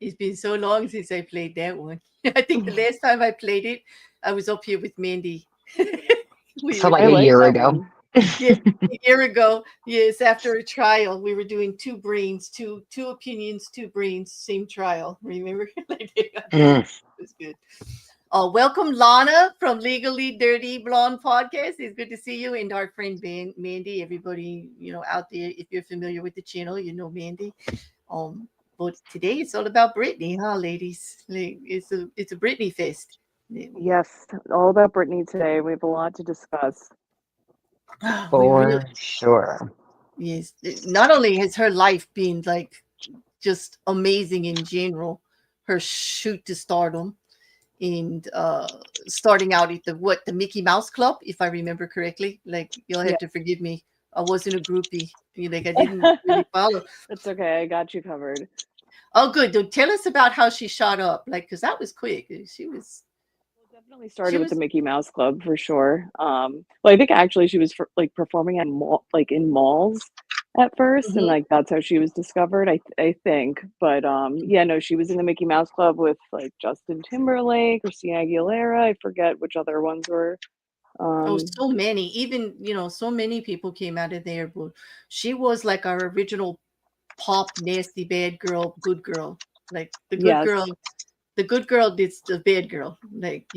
It's been so long since I played that one. I think the last time I played it, I was up here with Mandy. We So were like I a doing, like year that ago. one. yeah, a year ago. Yes, after a trial, we were doing two brains, two opinions, two brains, same trial. Remember? Like, it Mm. was good. Welcome, Lana from Legally Dirty Blonde Podcast. It's good to see you, and our friend Mandy. Everybody, out there, if you're familiar with the channel, you know Mandy. But today it's all about Britney, huh, ladies? Like, it's a Britney fest. Yeah. Yes, all about Brittany today. We have a lot to discuss. We really, For sure. yes. Not only has her life been like just amazing in general, her shoot to stardom, and starting out at the Mickey Mouse Club, if I remember correctly. Like, you'll Yeah, have to forgive me. I wasn't a groupie. Like, I didn't really follow. that's okay. I got you covered. Oh, good. Tell us about how she shot up. Like, because that was quick. Well, definitely She started with the was. Mickey Mouse Club for sure. Well, I think actually she was like performing at like in malls at first, and Mhm. like that's how she was discovered. I think, but yeah, no, she was in the Mickey Mouse Club with like Justin Timberlake, Christina Aguilera. I forget which other ones were. Oh, Um, so many. Even, so many people came out of there, but she was like our original pop, nasty, bad girl, good girl. Like, yes, the good girl did the bad girl. Like,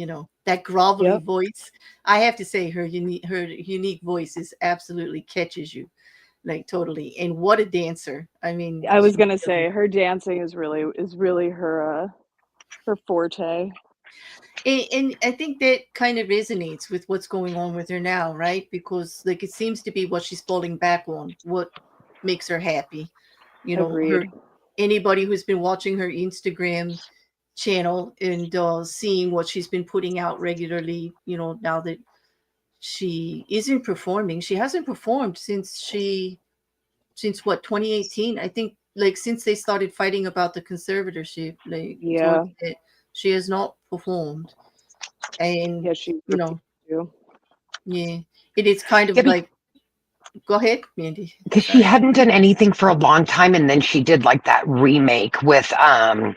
that grovelly yep. voice. I have to say, her unique voice is absolutely catches you, like, totally. And what a dancer! I mean, I was she gonna really. say her dancing is really her forte. And I think that kind of resonates with what's going on with her now, right? Because, like, it seems to be what she's falling back on, what makes her happy. Her Agreed. anybody who's been watching her Instagram channel and seeing what she's been putting out regularly, now that she isn't performing, she hasn't performed since what, 2018, I think. Like, since they started fighting about the conservatorship, like, towards Yeah, it, she has not performed. And yeah, she you refused know to. yeah, it is kind Yeah, of like, go ahead, Mandy. because she Sorry. hadn't done anything for a long time, and then she did like that remake with Elton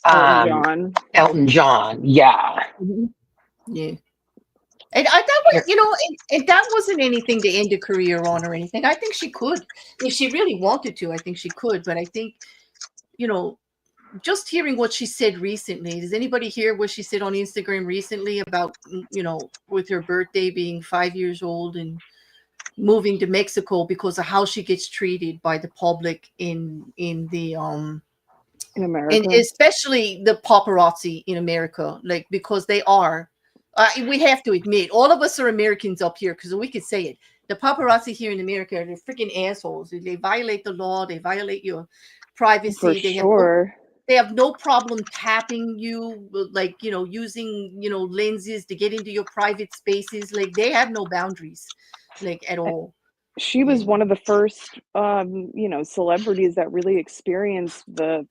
um John. Elton John. Yeah. Mhm. Yeah. And that was, Yeah. and that wasn't anything to end a career on or anything. I think she could, if she really wanted to. I think she could, but I think, you know, just hearing what she said recently. Does anybody hear what she said on Instagram recently about, with her birthday being 5 years old and moving to Mexico because of how she gets treated by the public in the In and America. especially the paparazzi in America, like, because they are. We have to admit, all of us are Americans up here because we could say it. The paparazzi here in America are freaking assholes. They violate the law. They violate your For privacy. sure. They have no problem tapping you, like, using, lenses to get into your private spaces. Like, they have no boundaries, like, at Uh, all. She was Yeah. one of the first, celebrities that really experienced the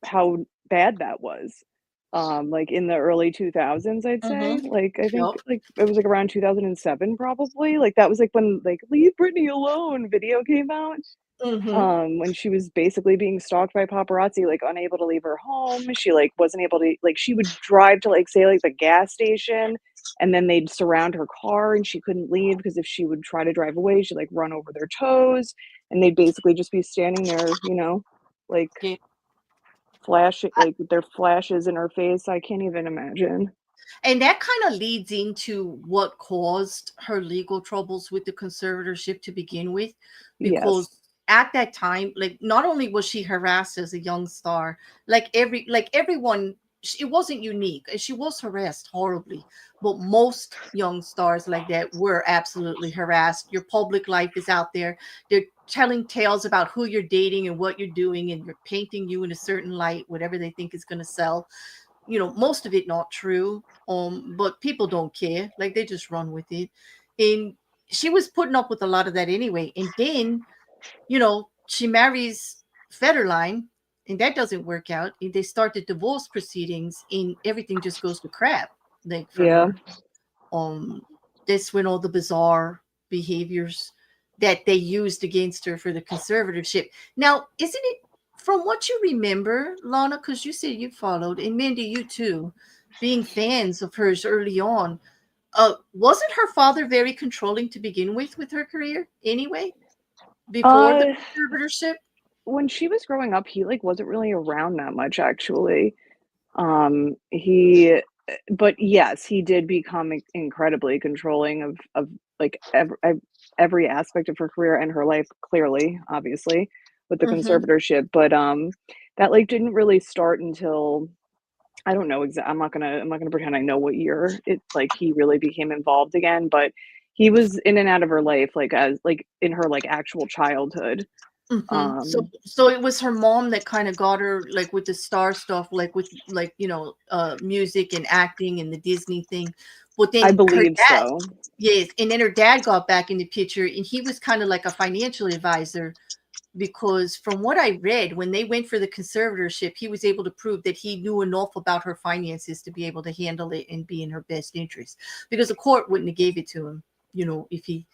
how bad that was. Like in the early 2000s, I'd say. Mm-hmm. Like I think Yep. like it was like around 2007 probably. Like that was like when like Leave Britney Alone video came out. Mm-hmm. When she was basically being stalked by paparazzi, like unable to leave her home. She like wasn't able to like she would drive to like say like the gas station and then they'd surround her car and she couldn't leave because if she would try to drive away, she'd like run over their toes and they'd basically just be standing there, like Yeah. flash like their flashes in her face. I can't even imagine. And that kind of leads into what caused her legal troubles with the conservatorship to begin with, Yes. because at that time, like, not only was she harassed as a young star, like everyone, it wasn't unique. She was harassed horribly, but most young stars like that were absolutely harassed. Your public life is out there. They're telling tales about who you're dating and what you're doing, and you're painting you in a certain light, whatever they think is going to sell. Most of it not true, but people don't care, like, they just run with it. And she was putting up with a lot of that anyway, and then, she marries Federline, and that doesn't work out, and they start the divorce proceedings, and everything just goes to crap, like, for Yeah. her. um this when all the bizarre behaviors that they used against her for the conservatorship. Now, isn't it from what you remember, Lana, because you said you followed, and Mindy, you too, being fans of hers early on, wasn't her father very controlling to begin with her career anyway, before the Uh, conservatorship? when she was growing up, he like wasn't really around that much actually. He but yes, he did become incredibly controlling of like every aspect of her career and her life, clearly, obviously, with the Mm-hmm. conservatorship. But that like didn't really start until I don't know I'm not gonna pretend I know what year it like he really became involved again, but he was in and out of her life like as like in her like actual childhood. Mm-hmm. So, Um so it was her mom that kind of got her like with the star stuff, like with like music and acting and the Disney thing. But I then her believe dad, so. yes, and then her dad got back in the picture, and he was kind of like a financial advisor because from what I read, when they went for the conservatorship, he was able to prove that he knew enough about her finances to be able to handle it and be in her best interest. Because the court wouldn't have gave it to him, if he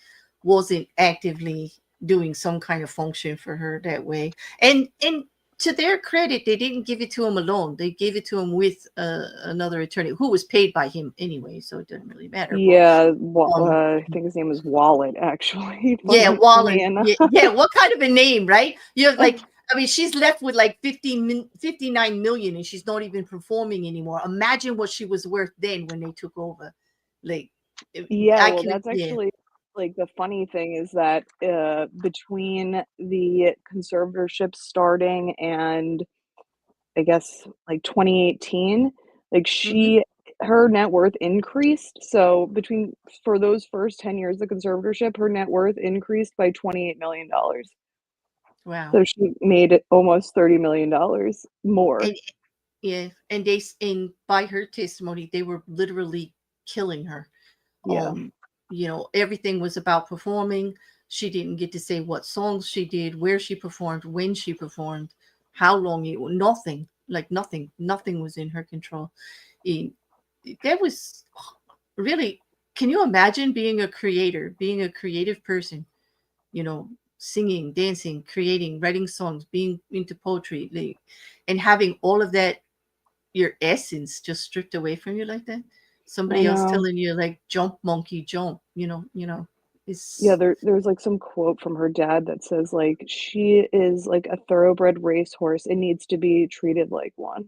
wasn't actively doing some kind of function for her that way. And to their credit, they didn't give it to him alone. They gave it to him with another attorney who was paid by him anyway, so it doesn't really matter. But Yeah, um, I think his name was Wallet, actually. yeah, Funny Wallen. enough. Yeah, yeah. What kind of a name, right? You have like, I mean, she's left with like 59 million and she's not even performing anymore. Imagine what she was worth then when they took over. Like, Yeah, I well, can, that's yeah. actually like the funny thing is that between the conservatorship starting and I guess like 2018, like Hmm. her net worth increased. So between for those first 10 years of conservatorship, her net worth increased by $28 million. Wow. So she made it almost $30 million more. And yeah, and by her testimony, they were literally killing her. Yeah. Um, everything was about performing. She didn't get to say what songs she did, where she performed, when she performed, how long it was. Nothing, like nothing was in her control. And that was really. Can you imagine being a creator, being a creative person? You know, singing, dancing, creating, writing songs, being into poetry, like, and having all of that your essence just stripped away from you like that. I Somebody else know. telling you like jump monkey jump, Yeah, it's there's like some quote from her dad that says like she is like a thoroughbred racehorse and needs to be treated like one.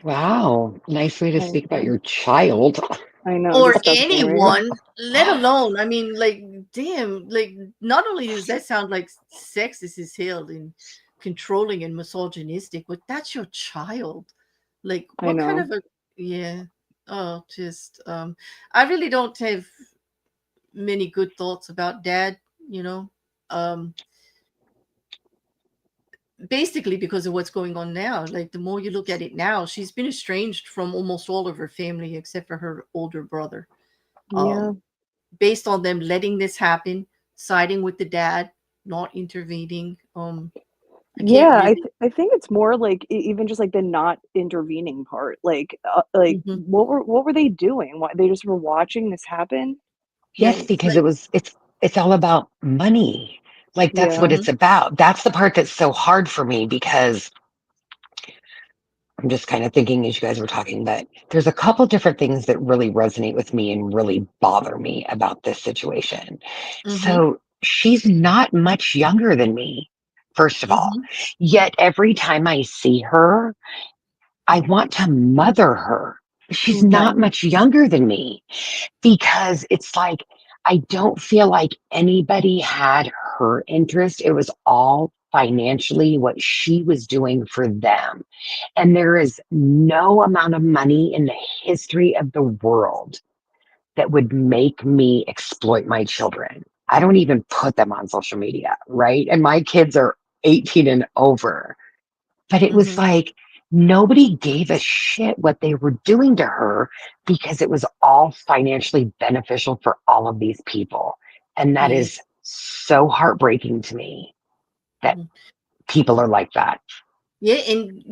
Wow. Nice way to I speak about know. your child. I know, or disgusting, right? anyone, let alone, I mean, like, damn, like, not only does that sound like sexist as hell and controlling and misogynistic, but that's your child. Like, I what kind know. of a, yeah, oh, just, I really don't have many good thoughts about dad, you know. Um, Basically because of what's going on now. Like the more you look at it now, she's been estranged from almost all of her family except for her older brother. Yeah. Um, Based on them letting this happen, siding with the dad, not intervening. I can't Yeah, really. I think it's more like even just like the not intervening part. Like Mhm. what were they doing? Why they just were watching this happen? Yes, Yeah, because like. it's all about money. Like that's what Yeah. Mhm. it's about. That's the part that's so hard for me because I'm just kind of thinking as you guys were talking, but there's a couple different things that really resonate with me and really bother me about this situation. Mhm. So she's not much younger than me, first of all. Mhm. Yet every time I see her, I want to mother her. She's not Mhm. Right. much younger than me because it's like I don't feel like anybody had her interest. It was all financially what she was doing for them. And there is no amount of money in the history of the world that would make me exploit my children. I don't even put them on social media, right? And my kids are 18 and over. But it was Mhm. like nobody gave a shit what they were doing to her because it was all financially beneficial for all of these people. And that Yeah. is so heartbreaking to me that Mhm. people are like that. Yeah, and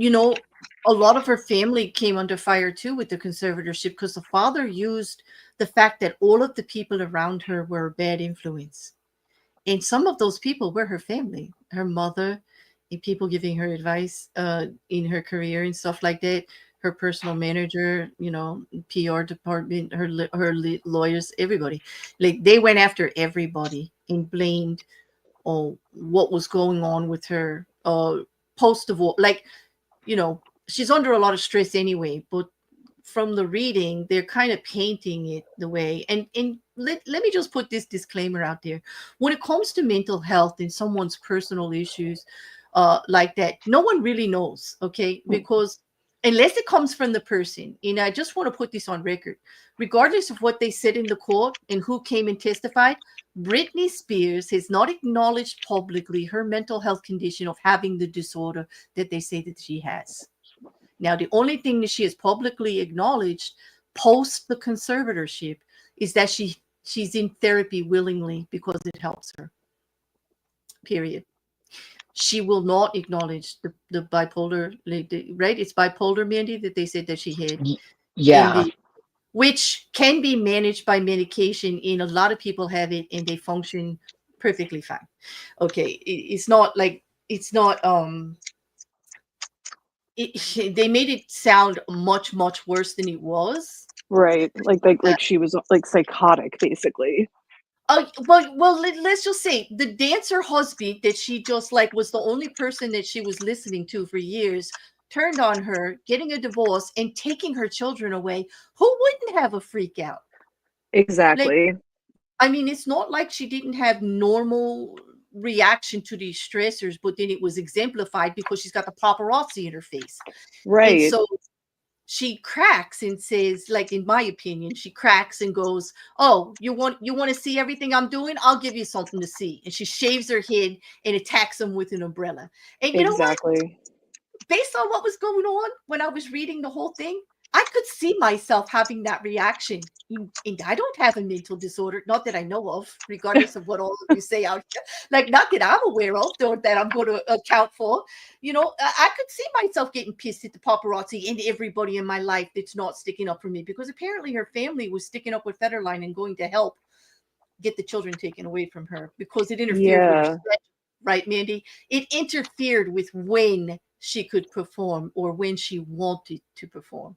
a lot of her family came under fire too with the conservatorship because the father used the fact that all of the people around her were a bad influence. And some of those people were her family. her mother and people giving her advice in her career and stuff like that. Her personal manager, PR department, lawyers, everybody, like they went after everybody and blamed what was going on with her post divorce. Like, she's under a lot of stress anyway, but from the reading, they're kind of painting it the way. And let me just put this disclaimer out there. When it comes to mental health and someone's personal issues like that, no one really knows, okay? Because unless it comes from the person, and I just want to put this on record, regardless of what they said in the court and who came and testified, Britney Spears has not acknowledged publicly her mental health condition of having the disorder that they say that she has. Now, the only thing that she has publicly acknowledged post the conservatorship is that she's in therapy willingly because it helps her. Period. She will not acknowledge the bipolar, right? It's bipolar, Mandy, that they said that she had. And Yeah. which can be managed by medication, and a lot of people have it and they function perfectly fine. Okay. It's not like, it's not, they made it sound much, much worse than it was. Right. Like she was like psychotic, basically. Well, let's just say the dancer husband that she just like was the only person that she was listening to for years turned on her, getting a divorce and taking her children away. Who wouldn't have a freak out? Like, Exactly. I mean, it's not like she didn't have normal reaction to these stressors, but then it was exemplified because she's got the paparazzi in her face. And Right. so she cracks and says, like, in my opinion, she cracks and goes, "Oh, you want to see everything I'm doing? I'll give you something to see." And she shaves her head and attacks him with an umbrella. And you know what? Exactly. Based on what was going on when I was reading the whole thing, I could see myself having that reaction. And I don't have a mental disorder, not that I know of, regardless of what all of you say out here. Like, not that I'm aware of, or that I'm going to account for. I could see myself getting pissed at the paparazzi and everybody in my life that's not sticking up for me, because apparently her family was sticking up with Federline and going to help get the children taken away from her because it interfered with her Yeah. schedule, right, Mandy? It interfered with when she could perform or when she wanted to perform.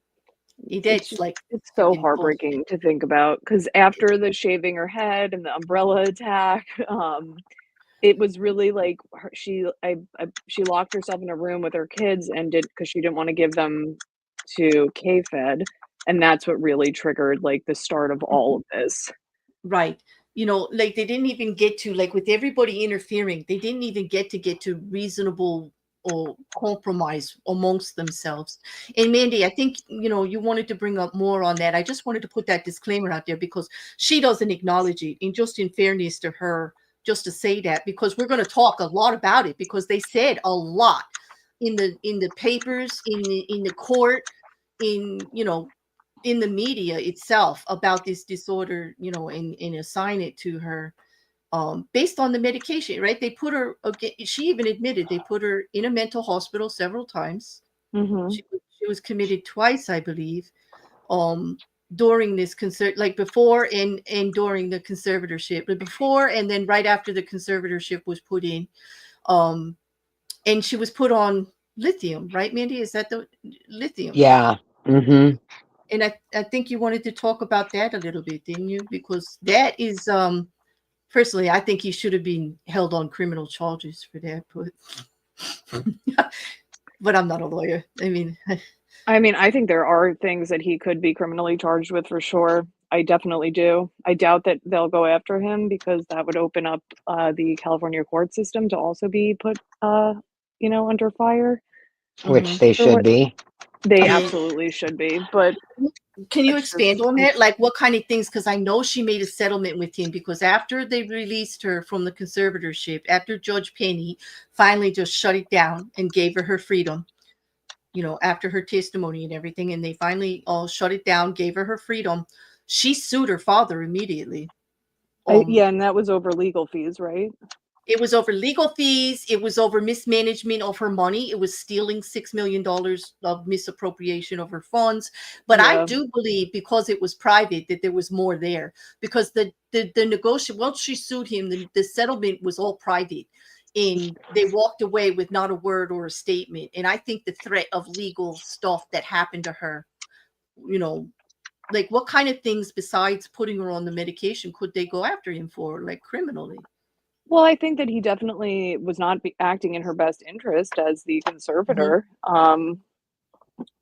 It's That's just like it's so freaking bullshit. heartbreaking to think about, because after the shaving her head and the umbrella attack, it was really like she locked herself in a room with her kids and did, because she didn't want to give them to K-Fed, and that's what really triggered like the start of all of this. Right. Like they didn't even get to, like, with everybody interfering, they didn't even get to reasonable or compromise amongst themselves. And Mandy, I think, you wanted to bring up more on that. I just wanted to put that disclaimer out there because she doesn't acknowledge it. And just in fairness to her, just to say that, because we're going to talk a lot about it, because they said a lot in the papers, in the court, in the media itself about this disorder, and assign it to her based on the medication, right? They put her, again, she even admitted they put her in a mental hospital several times. Mhm. She was committed twice, I believe, um, during this concert, like before and during the conservatorship, but before and then right after the conservatorship was put in. Um, and she was put on lithium, right, Mandy? Is that the lithium? Yeah. Hmm. And I think you wanted to talk about that a little bit, didn't you? Because that is, personally, I think he should have been held on criminal charges for that. But I'm not a lawyer. I mean, I mean, I think there are things that he could be criminally charged with for sure. I definitely do. I doubt that they'll go after him, because that would open up the California court system to also be put, under fire. Which mhm. they For should what be. they Yeah. absolutely should be, but Can you it's expand just on that? Like, what kind of things? Because I know she made a settlement with him, because after they released her from the conservatorship, after Judge Penny finally just shut it down and gave her freedom, after her testimony and everything, and they finally all shut it down, gave her freedom, she sued her father immediately. yeah, and that was over legal fees, right? It was over legal fees. It was over mismanagement of her money. It was stealing $6 million of misappropriation of her funds. But I Yeah. do believe, because it was private, that there was more there, because the negotiation, once she sued him, the settlement was all private. and they walked away with not a word or a statement. And I think the threat of legal stuff that happened to her, you know, like what kind of things besides putting her on the medication could they go after him for, like criminally? Well, I think that he definitely was not acting in her best interest as the Hmm. conservator.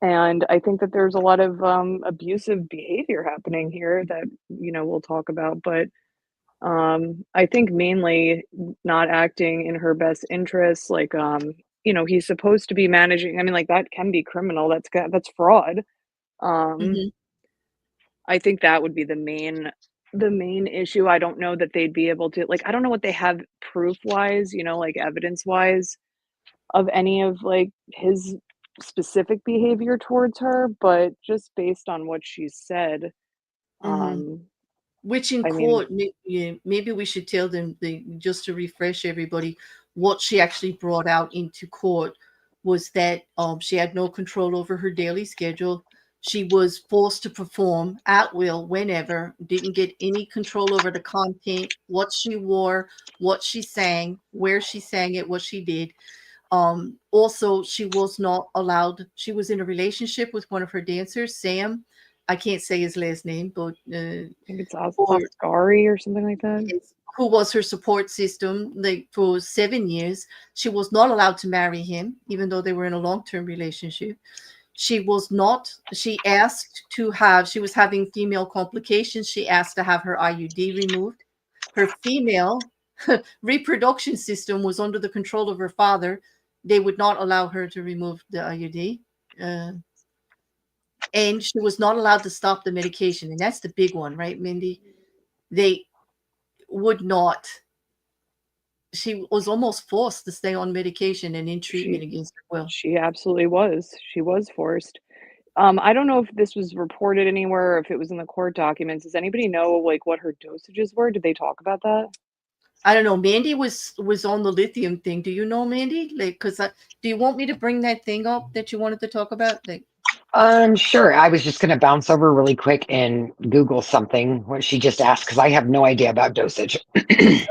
And I think that there's a lot of abusive behavior happening here that, we'll talk about. But I think mainly not acting in her best interests. Like, he's supposed to be managing. I mean, like that can be criminal. That's fraud. Um, Hmm. I think that would be the main issue. I don't know that they'd be able to, like, I don't know what they have proof wise, like evidence wise of any of like his specific behavior towards her, but just based on what she said, Hmm. um, Which in I mean, court, yeah, maybe we should tell them, just to refresh everybody, what she actually brought out into court was that she had no control over her daily schedule. She was forced to perform at will whenever, didn't get any control over the content, what she wore, what she sang, where she sang it, what she did. Also, she was not allowed, she was in a relationship with one of her dancers, Sam. I can't say his last name, but I think it's or Asghari or something like that. yes, who was her support system like for 7 years. She was not allowed to marry him, even though they were in a long-term relationship. She was not, she asked to have, she was having female complications. She asked to have her IUD removed. Her female reproduction system was under the control of her father. They would not allow her to remove the IUD. Uh, and she was not allowed to stop the medication. And that's the big one, right, Mindy? They would not, she was almost forced to stay on medication and in treatment She against her will. she absolutely was. She was forced. I don't know if this was reported anywhere or if it was in the court documents. Does anybody know like what her dosages were? Did they talk about that? I don't know. Mandy was on the lithium thing. Do you know Mandy? Like, do you want me to bring that thing up that you wanted to talk about? Like, Sure. I was just going to bounce over really quick and Google something what she just asked because I have no idea about dosage. Should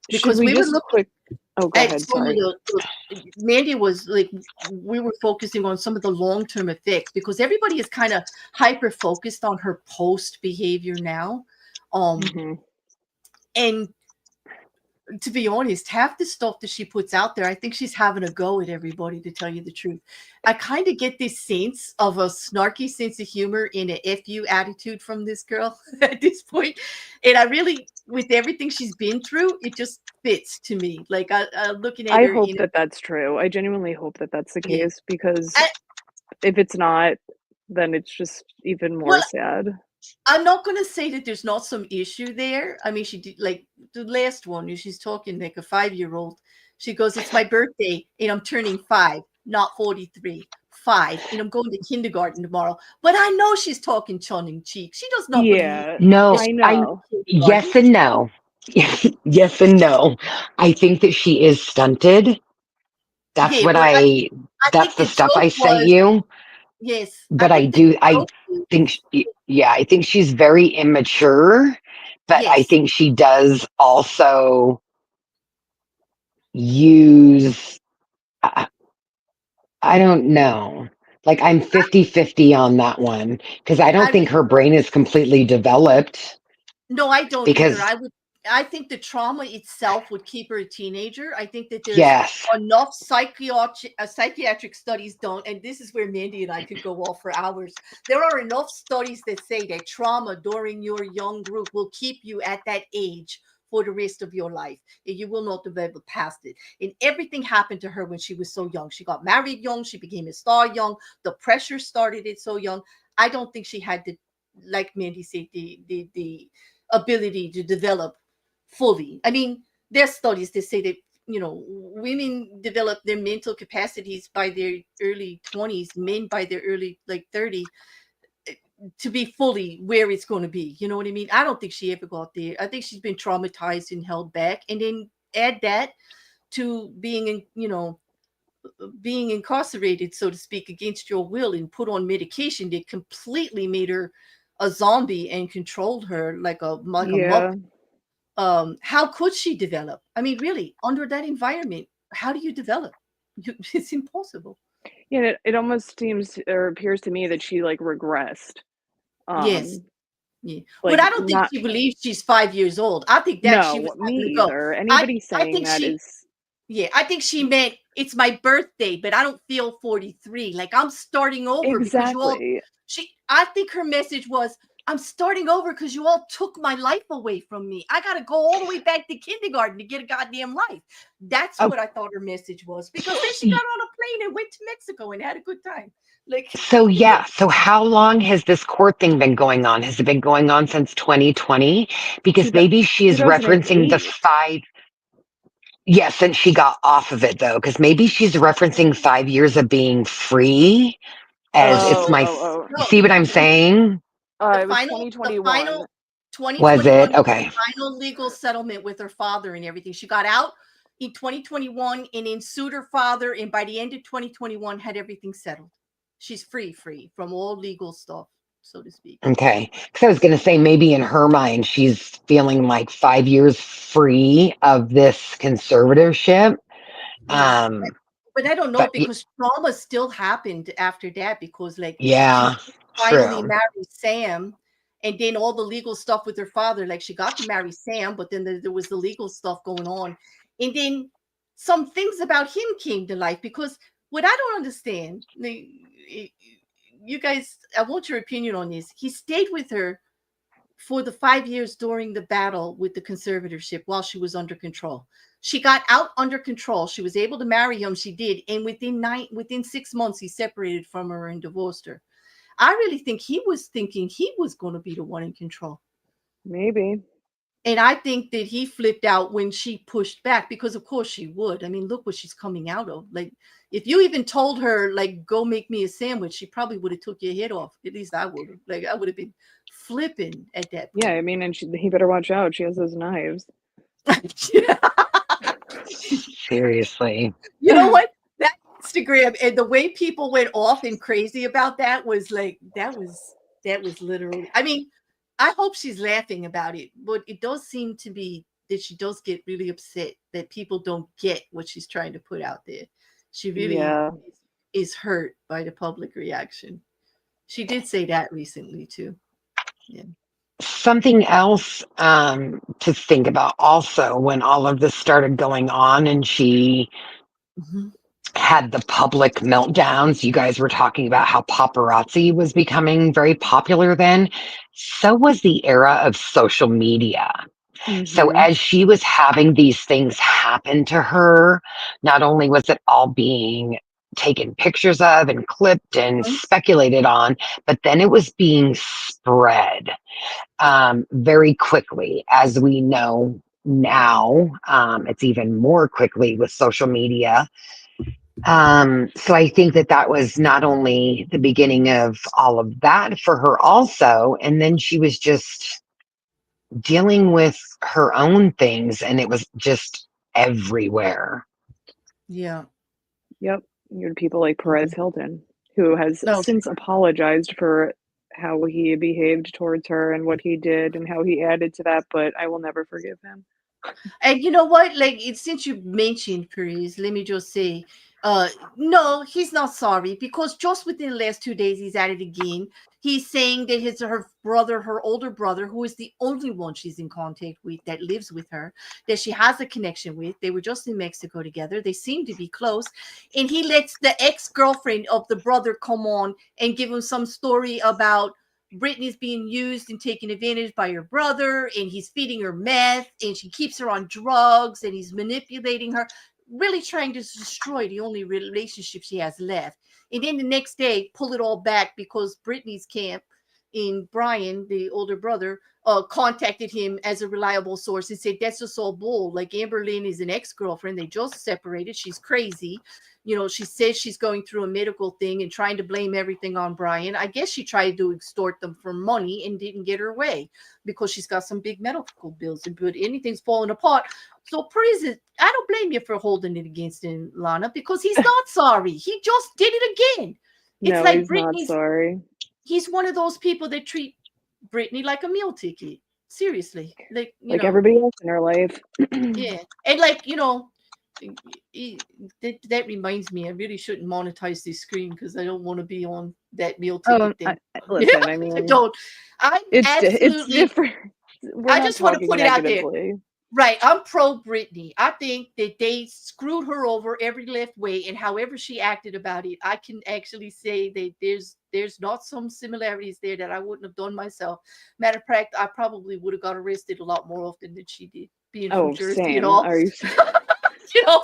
because we we were just looking quick Oh, go at ahead, some of sorry. Mandy was like, we were focusing on some of the long-term effects because everybody is kind of hyper focused on her post behavior now. Um, Mhm. and to be honest, half the stuff that she puts out there, I think she's having a go at everybody, to tell you the truth. I kind of get this sense of a snarky sense of humor and a F you attitude from this girl at this point. And I really, with everything she's been through, it just fits to me. Like, I'm looking at I her, hope that that's true. I genuinely hope that that's the yeah. case because I, if it's not, then it's just even well, more sad. I'm not going to say that there's not some issue there. I mean, she did, like the last one, she's talking like a 5-year-old. She goes, "It's my birthday and I'm turning 5, not 43. 5, and I'm going to kindergarten tomorrow." But I know she's talking tongue in cheek. She does not believe Yeah, that No, I she's I, going know. to kindergarten. yes and no. Yes and no. I think that she is stunted. That's Yeah, what but I that's think the the stuff joke I sent was, you. yes, I But think the I joke think, is, yeah, I think she's very immature, but I yes, think she does also use, I, I don't know. Like I'm 50-50 on that one because I don't I think really her brain is completely developed No, I don't either. because, I think the trauma itself would keep her a teenager. I think that there's yes, enough psychiatric studies done, and this is where Mandy and I could go off for hours. There are enough studies that say that trauma during your young group will keep you at that age for the rest of your life, and you will not develop past it. And everything happened to her when she was so young. She got married young, she became a star young, the pressure started it so young. I don't think she had the, like Mandy said, the ability to develop fully. I mean, there's studies that say that, women develop their mental capacities by their early 20s, men by their early like 30, to be fully where it's going to be. You know what I mean? I don't think she ever got there. I think she's been traumatized and held back. And then add that to being in, being incarcerated, so to speak, against your will and put on medication that completely made her a zombie and controlled her like a muppet. Yeah. how could she develop? I mean, really, under that environment, how do you develop? It's impossible. Yeah, it almost seems or appears to me that she like regressed. Yes. Um, Yeah. But like I don't think not she believes she's 5 years old. I think that she was no, me having a go. either. I Anybody I saying think that she is Yeah, I think she meant it's my birthday, but I don't feel 43. Like I'm starting over because you all exactly. I think her message was I'm starting over because you all took my life away from me. I gotta go all the way back to kindergarten to get a goddamn life. That's Oh, what I thought her message was. Because then she got on a plane and went to Mexico and had a good time. Like so yeah. So how long has this court thing been going on? Has it been going on since 2020? Two, Because maybe she is referencing the 2008. 5. Yes, since she got off of it though, because maybe she's referencing 5 years of being free no, as she it's Oh, my. oh, oh. You no see what I'm saying? the It was the 2021. final Was 2021 it was the okay? final legal settlement with her father and everything. She got out in 2021 and then sued her father, and by the end of 2021 had everything settled. She's free from all legal stuff, so to speak. Okay, because I was going to say maybe in her mind she's feeling like 5 years free of this conservatorship. Yeah. Um, But I don't know but because trauma still happened after that because like she yeah, finally true. married Sam and then all the legal stuff with her father, like she got to marry Sam, but then there was the legal stuff going on. And then some things about him came to life because what I don't understand, you guys, I want your opinion on this. He stayed with her for the 5 years during the battle with the conservatorship while she was under control. She got out under control. She was able to marry him. She did. And within 6 months, he separated from her and divorced her. I really think he was thinking he was going to be the one in control. Maybe. And I think that he flipped out when she pushed back because of course she would. I mean, look what she's coming out of. Like if you even told her like go make me a sandwich, she probably would have took your head off. At least I would have. Like I would have been flipping at that Yeah, point. I mean, and he better watch out. She has those knives. Yeah. Seriously. You know what? That Instagram and the way people went off and crazy about that was like that was literally. I mean, I hope she's laughing about it, but it does seem to be that she does get really upset that people don't get what she's trying to put out there. She really Yeah. is hurt by the public reaction. She did say that recently too. Yeah. Something else to think about also when all of this started going on and she Mhm. had the public meltdowns. You guys were talking about how paparazzi was becoming very popular then. So was the era of social media. So Hmm. as she was having these things happen to her, not only was it all being taken pictures of and clipped and Mhm. speculated on, but then it was being spread very quickly, as we know now. It's even more quickly with social media. So I think that that was not only the beginning of all of that for her, also, and then she was just dealing with her own things, and it was just everywhere. Yeah. Yep. You had people like Mhm. Perez Hilton, who has No. since apologized for how he behaved towards her and what he did and how he added to that, but I will never forgive him. And you know what? Like, since you mentioned Paris, let me just say, uh, no, he's not sorry because just within the last 2 days, he's at it again. He's saying that her older brother, who is the only one she's in contact with that lives with her, that she has a connection with. They were just in Mexico together. They seem to be close. And he lets the ex-girlfriend of the brother come on and give him some story about Britney's being used and taken advantage by her brother, and he's feeding her meth, and she keeps her on drugs, and he's manipulating her, really trying to destroy the only relationship she has left. And then the next day, pull it all back because Britney's camp in Brian, the older brother, contacted him as a reliable source and said, that's just all bull. Like Amber Lynn is an ex-girlfriend. They just separated. She's crazy. She says she's going through a medical thing and trying to blame everything on Brian. I guess she tried to extort them for money and didn't get her way because she's got some big medical bills and but anything's falling apart. So Priz, I don't blame you for holding it against him, Lana, because he's not sorry. He just did it again. It's No, like he's not sorry. he's one of those people that treat Britney like a meal ticket. Seriously, like, like everybody else in her life. yeah, and like, that reminds me, I really shouldn't monetize this screen because I don't want to be on that meal Oh, ticket thing. Yeah, listen, I I mean, don't. I'm it's absolutely. different. We're I not just want to talking put it out there. negatively. Right, I'm pro Britney. I think that they screwed her over every left way, and however she acted about it, I can actually say that there's not some similarities there that I wouldn't have done myself. Matter of fact, I probably would have got arrested a lot more often than she did, being from Oh, Jersey and same. all. Are you? you know,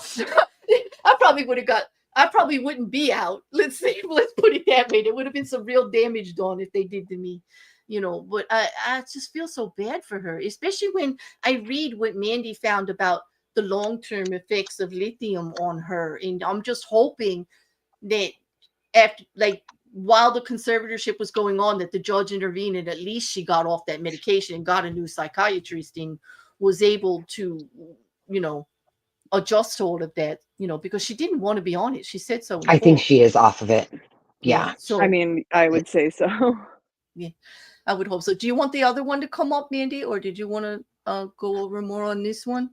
I probably would have got. I probably wouldn't be out. Let's say, let's put it that way. There would have been some real damage done if they did to me, But I just feel so bad for her, especially when I read what Mandy found about the long-term effects of lithium on her, and I'm just hoping that after, like, while the conservatorship was going on, that the judge intervened and at least she got off that medication and got a new psychiatrist and was able to, you know, adjust to all of that, because she didn't want to be on it. She said so in I think court. she is off of it. Yeah. Yeah. I So, mean, I would say so. yeah, I would hope so. Do you want the other one to come up, Mandy, or did you want to go over more on this one?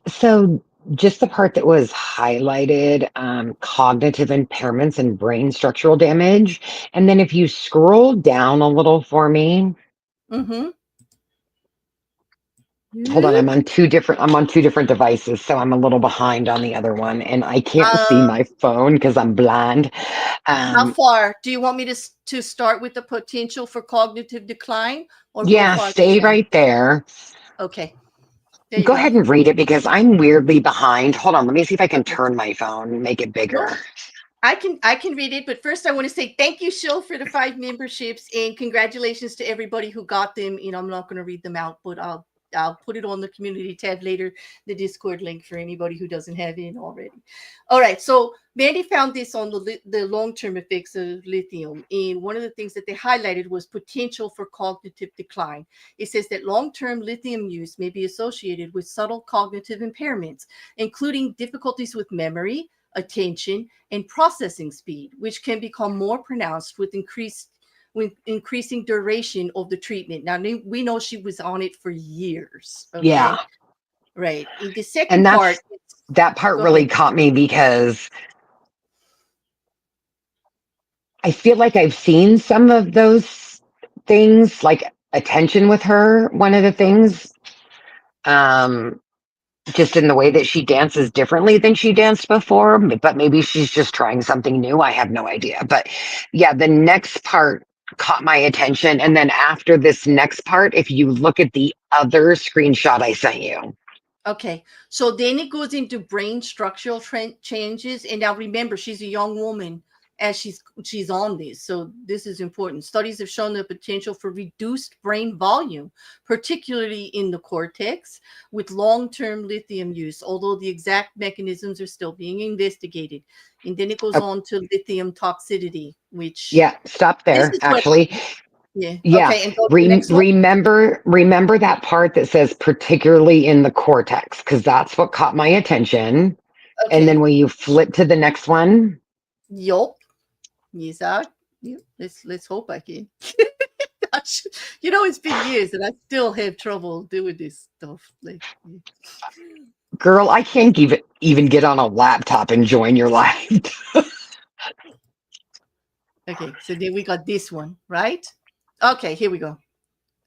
So just the part that was highlighted, cognitive impairments and brain structural damage. And then if you scroll down a little for me, Mm-hmm. hold on, I'm on two different devices, so I'm a little behind on the other one, and I can't see Um, my phone because I'm blind. how Um, far do you want me to start with the potential for cognitive decline or go yeah, farther stay down? right there. Okay, there you Go go. ahead and read it because I'm weirdly behind. Hold on, let me see if I can Okay. turn my phone and make it bigger. No, I can read it, but first I want to say thank you, Shill, for the 5 memberships, and congratulations to everybody who got them. I'm not going to read them out, but I'll put it on the community tab later, the Discord link for anybody who doesn't have it already. All right, so Mandy found this on the long-term effects of lithium, and one of the things that they highlighted was potential for cognitive decline. It says that long-term lithium use may be associated with subtle cognitive impairments, including difficulties with memory, attention, and processing speed, which can become more pronounced with increasing duration of the treatment. Now we know she was on it for years. Yeah, Okay, right. In the and second part, that's that part go really ahead. caught me because I feel like I've seen some of those things, like attention with her. One of the things, um, just in the way that she dances differently than she danced before, but maybe she's just trying something new. I have no idea. But yeah, the next part caught my attention. And then after this next part, if you look at the other screenshot I sent you, Okay, so then it goes into brain structural changes, and now remember, she's a young woman as she's on this, so this is important. Studies have shown the potential for reduced brain volume, particularly in the cortex, with long-term lithium use, although the exact mechanisms are still being investigated. And then it goes uh, on to lithium toxicity, which yeah, stop this there. is what, Actually, yeah. yeah, Okay, and go to the next one. remember that part that says particularly in the cortex, because that's what caught my attention. And then Okay, when you flip to the next one, yup. Yes, yeah, let's hope I can. Gosh, it's been years and I still have trouble doing this stuff. Like, yeah. girl, I can't even get on a laptop and join your live. Okay, so then we got this one, right? Okay, here we go.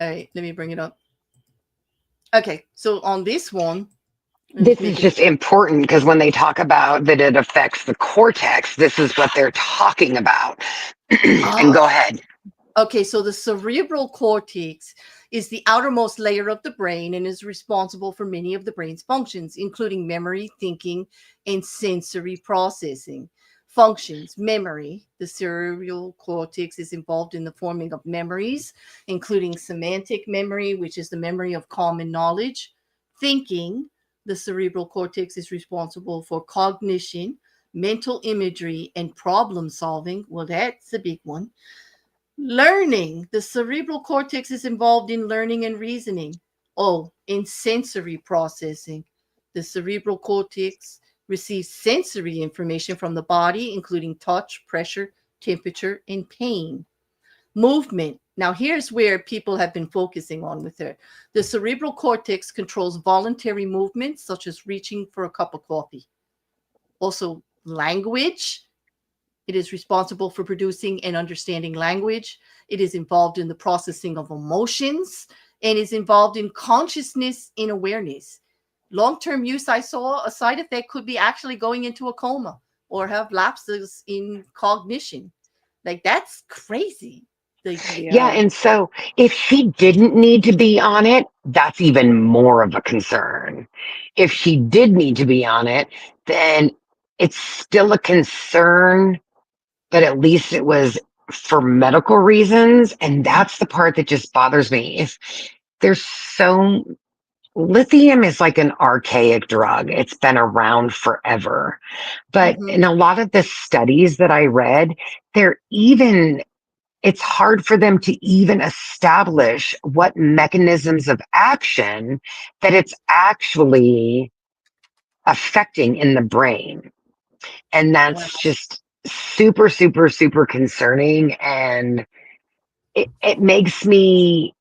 All right, let me bring it up. Okay, so on this one, let's This make is it. just important because when they talk about that it affects the cortex, this is what they're talking about. And go Ah, ahead. okay, so the cerebral cortex is the outermost layer of the brain and is responsible for many of the brain's functions, including memory, thinking, and sensory processing. Functions, memory. The cerebral cortex is involved in the forming of memories, including semantic memory, which is the memory of common knowledge. Thinking, the cerebral cortex is responsible for cognition, mental imagery, and problem solving. Well, that's a big one. Learning. The cerebral cortex is involved in learning and reasoning. Oh, in sensory processing. The cerebral cortex receives sensory information from the body, including touch, pressure, temperature, and pain. Movement. Now, here's where people have been focusing on with her. The cerebral cortex controls voluntary movements, such as reaching for a cup of coffee. Also, language. It is responsible for producing and understanding language. It is involved in the processing of emotions and is involved in consciousness and awareness. Long-term use, I saw a side effect could be actually going into a coma or have lapses in cognition. Like, that's crazy. Like, Yeah, Yeah. and so if she didn't need to be on it, that's even more of a concern. If she did need to be on it, then it's still a concern, but at least it was for medical reasons. And that's the part that just bothers me. If there's so lithium is like an archaic drug. It's been around forever. But mhm, in a lot of the studies that I read, they're even it's hard for them to even establish what mechanisms of action that it's actually affecting in the brain. And wow. that's just super, super, super concerning. And it makes me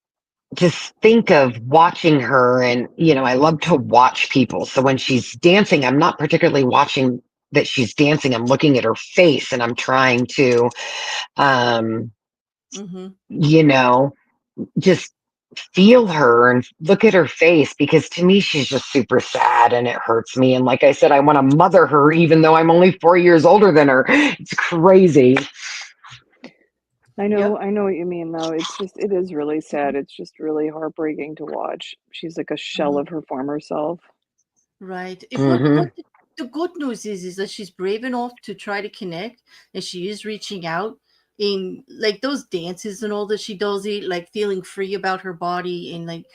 just think of watching her. And, I love to watch people. So when she's dancing, I'm not particularly watching that she's dancing. I'm looking at her face and I'm trying to, um, Mhm. you know, just feel her and look at her face because to me she's just super sad and it hurts me, and like I said, I want to mother her even though I'm only 4 years older than her. It's crazy. Yep. I know what you mean though. It is really sad. Mhm, It's just really heartbreaking to watch. She's like a shell mhm. of her former self. Right. Hmm. But the good news is that she's brave enough to try to connect, and she is reaching out in like those dances and all that she does it, like feeling free about her body and like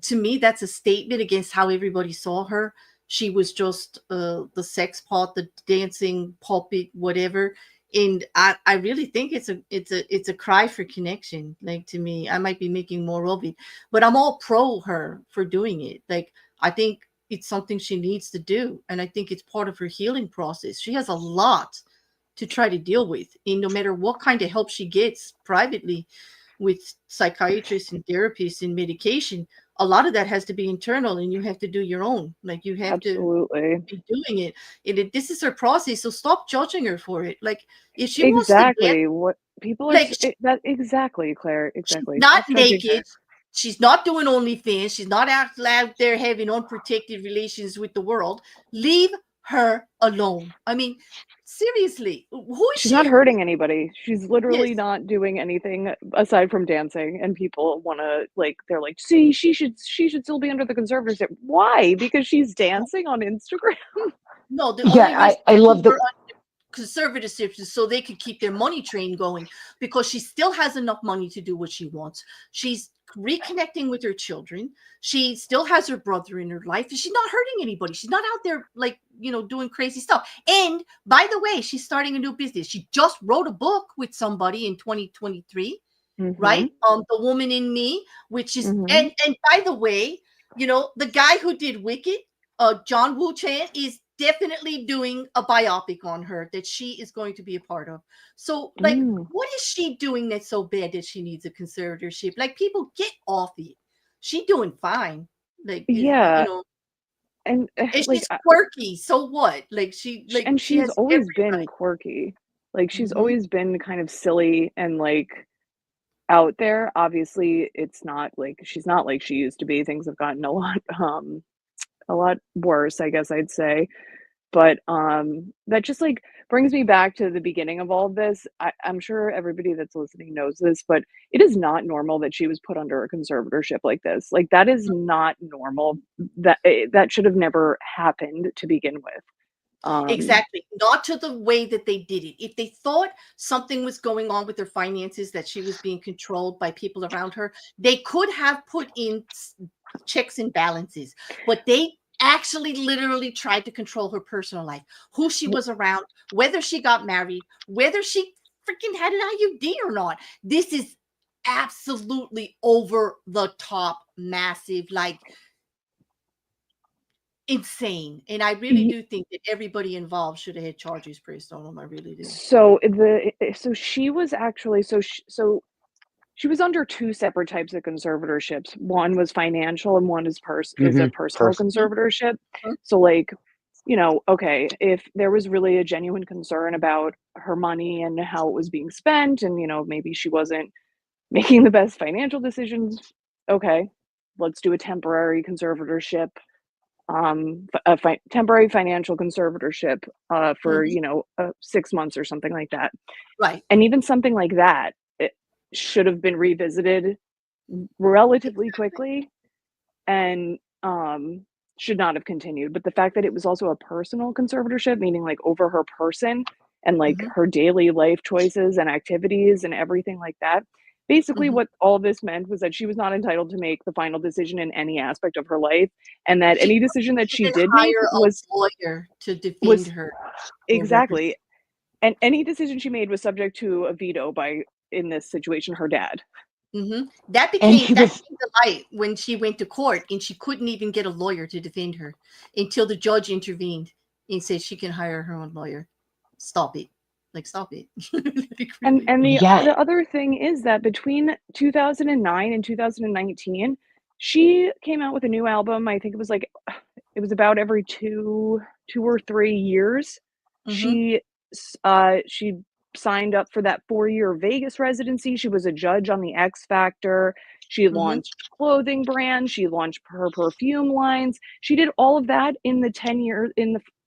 to me that's a statement against how everybody saw her. She was just the sex pot, the dancing puppet, whatever. And I really think it's a cry for connection. Like, to me, I might be making more of it, but I'm all pro her for doing it. Like, I think it's something she needs to do, and I think it's part of her healing process. She has a lot to try to deal with, and no matter what kind of help she gets privately with psychiatrists and therapists and medication, a lot of that has to be internal, and you have to do your own. Like, you have to Absolutely. be doing it. This is her process, so stop judging her for it. Like, if she wants to dance, Exactly. What people are like, that exactly, Claire. she's Exactly. not Stop judging naked. her. She's not doing OnlyFans. She's not out there having unprotected relations with the world. Leave her alone. I mean, seriously, who is She's she? not hurting anybody. She's literally Yes. not doing anything aside from dancing, and people wanna, like they're like, "See, she should still be under the conservatorship." Why? Because she's dancing on Instagram? No, the Yeah, only I, reason I they love keep the her conservatorship is so they could keep their money train going, because she still has enough money to do what she wants. She's reconnecting with her children. She still has her brother in her life, and she's not hurting anybody. She's not out there, like, doing crazy stuff. And by the way, she's starting a new business. She just wrote a book with somebody in 2023, right? Mhm. The Woman in Me, which is, Mhm. and by the way, the guy who did Wicked, John Woo Chan, is definitely doing a biopic on her that she is going to be a part of. So, like, Mm. what is she doing that's so bad that she needs a conservatorship? Like, people, get off it. She doing fine. Like, Yeah, and, and like, she's quirky. So what? Like, and she she's has always every been right. quirky. Like, she's Mm-hmm. always been kind of silly and, like, out there. Obviously, it's not like she's not like she used to be. Things have gotten a lot worse, I guess I'd say. But that just like brings me back to the beginning of all of this. I'm sure everybody that's listening knows this, but it is not normal that she was put under a conservatorship like this. Like that is not normal. That should have never happened to begin with. Um, Exactly. Not to the way that they did it. If they thought something was going on with her finances, that she was being controlled by people around her, they could have put in checks and balances. But they actually literally tried to control her personal life, who she w- was around, whether she got married, whether she freaking had an IUD or not. This is absolutely over the top massive. Like, insane. And I really do think that everybody involved should have had charges pressed on them. I really do. So she was actually so she was under two separate types of conservatorships. One was financial and one is a personal Mhm, conservatorship. mhm, So like, okay, if there was really a genuine concern about her money and how it was being spent and maybe she wasn't making the best financial decisions, okay, let's do a temporary conservatorship, temporary financial conservatorship for mhm. 6 months or something like that. Right. And even something like that, it should have been revisited relatively quickly and should not have continued. But the fact that it was also a personal conservatorship, meaning like over her person and like Mhm, her daily life choices and activities and everything like that. Basically, mhm. what all this meant was that she was not entitled to make the final decision in any aspect of her life, and that She any couldn't decision that she even did make hire was a lawyer to defend was her or represent. exactly, and any decision she made was subject to a veto by, in this situation, her dad. That And became she that was, came to light when she went to court and she couldn't even get a lawyer to defend her until the judge intervened and said she can hire her own lawyer. Stop it. Like stop it. Like And really. and the yeah, the other thing is that between 2009 and 2019, she came out with a new album. I think it was like it was about every 2 or 3 years. Mhm. She signed up for that 4-year Vegas residency. She was a judge on the X Factor. She Mhm. launched clothing brands. She launched her perfume lines. She did all of that in the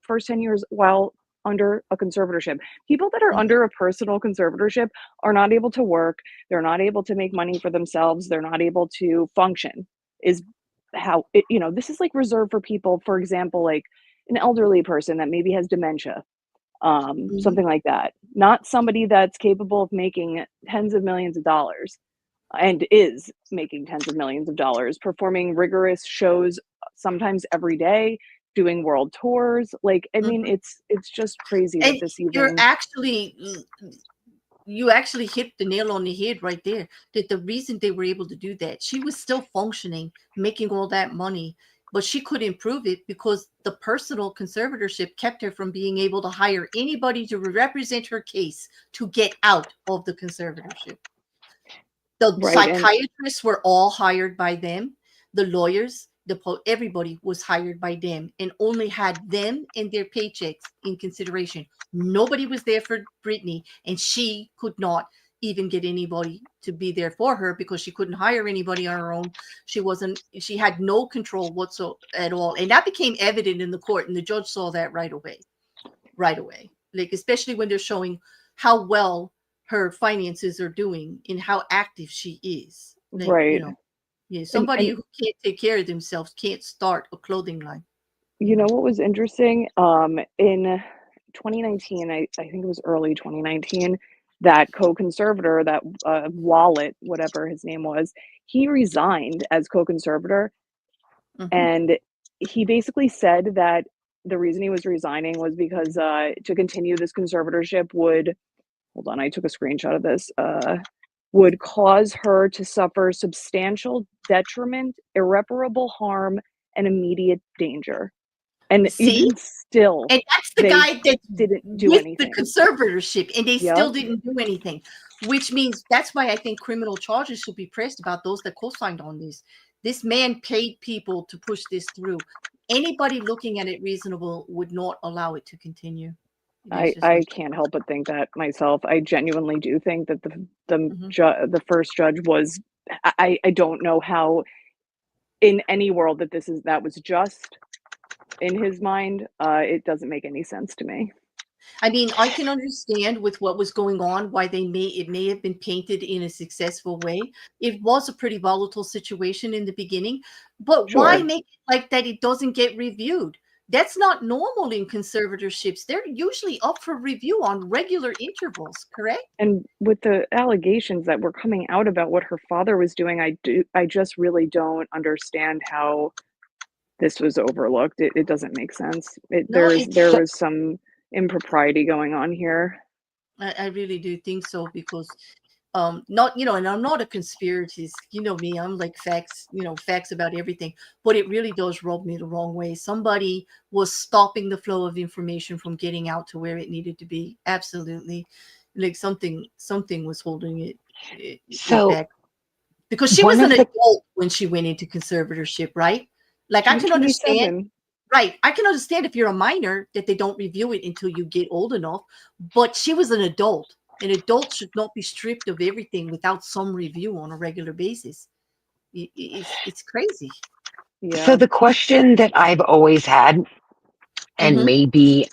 first 10 years while under a conservatorship. People that are Mhm. under a personal conservatorship are not able to work. They're not able to make money for themselves. They're not able to function. Is how this is like reserved for people, for example, like an elderly person that maybe has dementia, Mhm. something like that. Not somebody that's capable of making tens of millions of dollars and is making tens of millions of dollars, performing rigorous shows sometimes every day, doing world tours. Like, I mean, Mhm. it's just crazy that And this you're even actually you actually hit the nail on the head right there. That the reason they were able to do that, she was still functioning, making all that money, but she couldn't prove it because the personal conservatorship kept her from being able to hire anybody to represent her case to get out of the conservatorship. The right. And psychiatrists were all hired by them. The lawyers, everybody was hired by them and only had them and their paychecks in consideration. Nobody was there for Britney, and she could not even get anybody to be there for her because she couldn't hire anybody on her own. She had no control whatsoever at all. And that became evident in the court, and the judge saw that right away. Right away. Like, especially when they're showing how well her finances are doing and how active she is. Like, right. yeah, And somebody who can't take care of themselves can't start a clothing line, you you know know. what was interesting? In 2019, I think it was early 2019, that co-conservator, that Wallet, whatever his name was, he resigned as co-conservator, Mhm. and he basically said that the reason he was resigning was because to continue this conservatorship would, hold on, I took a screenshot of this, would cause her to suffer substantial detriment, irreparable harm, and immediate danger. And See? even still, And that's the they guy that's didn't do with the anything. conservatorship, and they still Yep. didn't do anything, which means that's why I think criminal charges should be pressed about those that co-signed on this. This man paid people to push this through. Anybody looking at it reasonable would not allow it to continue. There's just no. I can't help but think that myself. I genuinely do think that Mhm. the first judge was. I don't know how in any world that that was just in his mind. It doesn't make any sense to me. I mean, I can understand with what was going on why it may have been painted in a successful way. It was a pretty volatile situation in the beginning, but why Sure. make it like that it doesn't get reviewed? That's not normal in conservatorships. They're usually up for review on regular intervals, correct? And with the allegations that were coming out about what her father was doing, I just really don't understand how this was overlooked. It doesn't make sense. No, There was some impropriety going on here. I really do think so because not, and I'm not a conspiracist, me, I'm like facts, facts about everything, but it really does rub me the wrong way. Somebody was stopping the flow of information from getting out to where it needed to be. Absolutely. Like something was holding it So back, because she one was an of the adult when she went into conservatorship, right? Like, She I was can understand. 27. Right. I can understand if you're a minor that they don't review it until you get old enough, but she was an adult. An adult should not be stripped of everything without some review on a regular basis. It's crazy. so Yeah. the question that I've always had, and Mm-hmm. maybe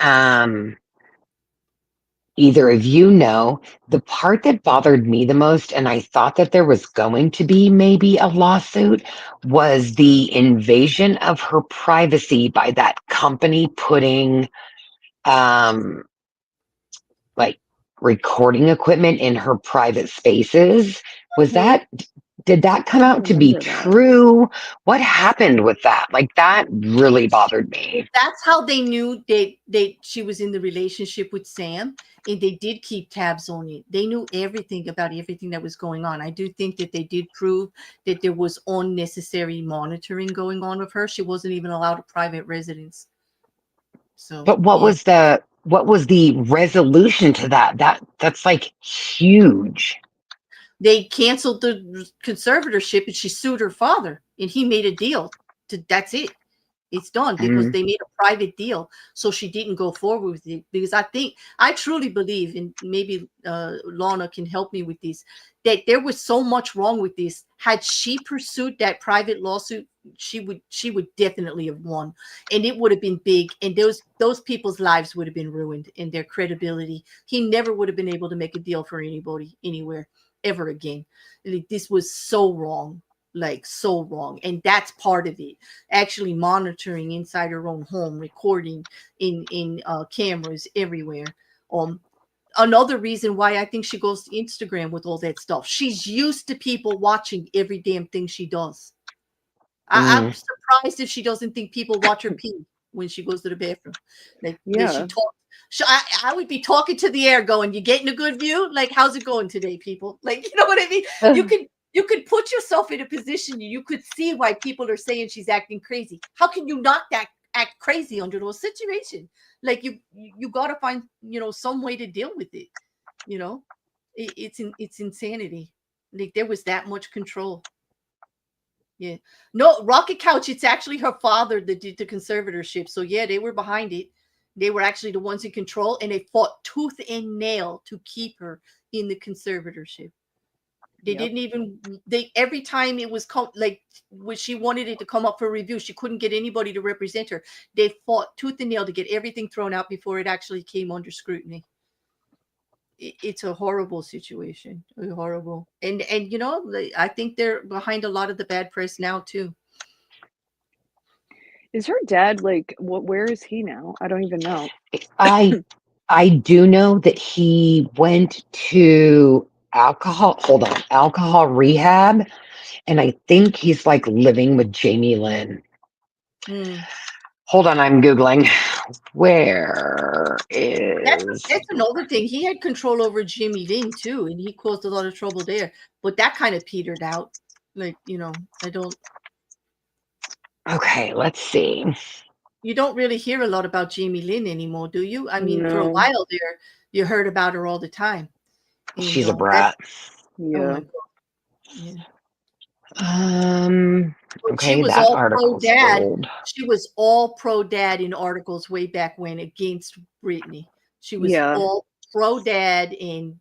either of you know, the part that bothered me the most, and I thought that there was going to be maybe a lawsuit, was the invasion of her privacy by that company putting um, like recording equipment in her private spaces. Was Mm-hmm. that, did that I come don't out to be remember that. true? What happened with that? Like, that really bothered me. That's how they knew she was in the relationship with Sam, and they did keep tabs on it. They knew everything about everything that was going on. I do think that they did prove that there was unnecessary monitoring going on with her. She wasn't even allowed a private residence. So But what yeah. was the resolution to that? That's like huge. They canceled the conservatorship and she sued her father, and he made a deal to, that's it. It's done because Mm. they made a private deal. So she didn't go forward with it, because I truly believe, and maybe Lana can help me with this, that there was so much wrong with this. Had she pursued that private lawsuit, she would definitely have won, and it would have been big, and those people's lives would have been ruined and their credibility. He never would have been able to make a deal for anybody anywhere ever again. Like, this was so wrong, like so wrong, and that's part of it. Actually monitoring inside her own home, recording in cameras everywhere. um Another reason why I think she goes to Instagram with all that stuff, she's used to people watching every damn thing she does. I'm Mm. surprised if she doesn't think people watch her pee when she goes to the bathroom. Like she Yeah. talks. I would be talking to the air, going, "You getting a good view? Like, how's it going today, people?" Like, you know what I mean? You could put yourself in a position, you could see why people are saying she's acting crazy. How can you not act crazy under those situations? Like, you got to find, some way to deal with it. You know, it's insanity. Like, there was that much control. Yeah. No, Rocket Couch, it's actually her father that did the conservatorship. So yeah, they were behind it. They were actually the ones in control, and they fought tooth and nail to keep her in the conservatorship. They Yep. didn't even they every time it was like when she wanted it to come up for review, she couldn't get anybody to represent her. They fought tooth and nail to get everything thrown out before it actually came under scrutiny. It's a horrible situation, horrible, and I think they're behind a lot of the bad press now too. Is her dad like what where is he now? I don't even know. I I do know that he went to alcohol rehab, and I think he's like living with Jamie Lynn. Mm. Hold on, I'm Googling. Where That's is that's another thing. He had control over Jimmy Lin too, and he caused a lot of trouble there. But that kind of petered out. Like, I don't. okay, let's see. You don't really hear a lot about Jamie Lin anymore, do you? I mean, for a No. while there, you heard about her all the time, and She's a that. brat. Oh Yeah. my god, yeah. Um, But she okay, was that all pro article's dad. old. She was all pro dad in articles way back when against Britney. She was Yeah. all pro dad, and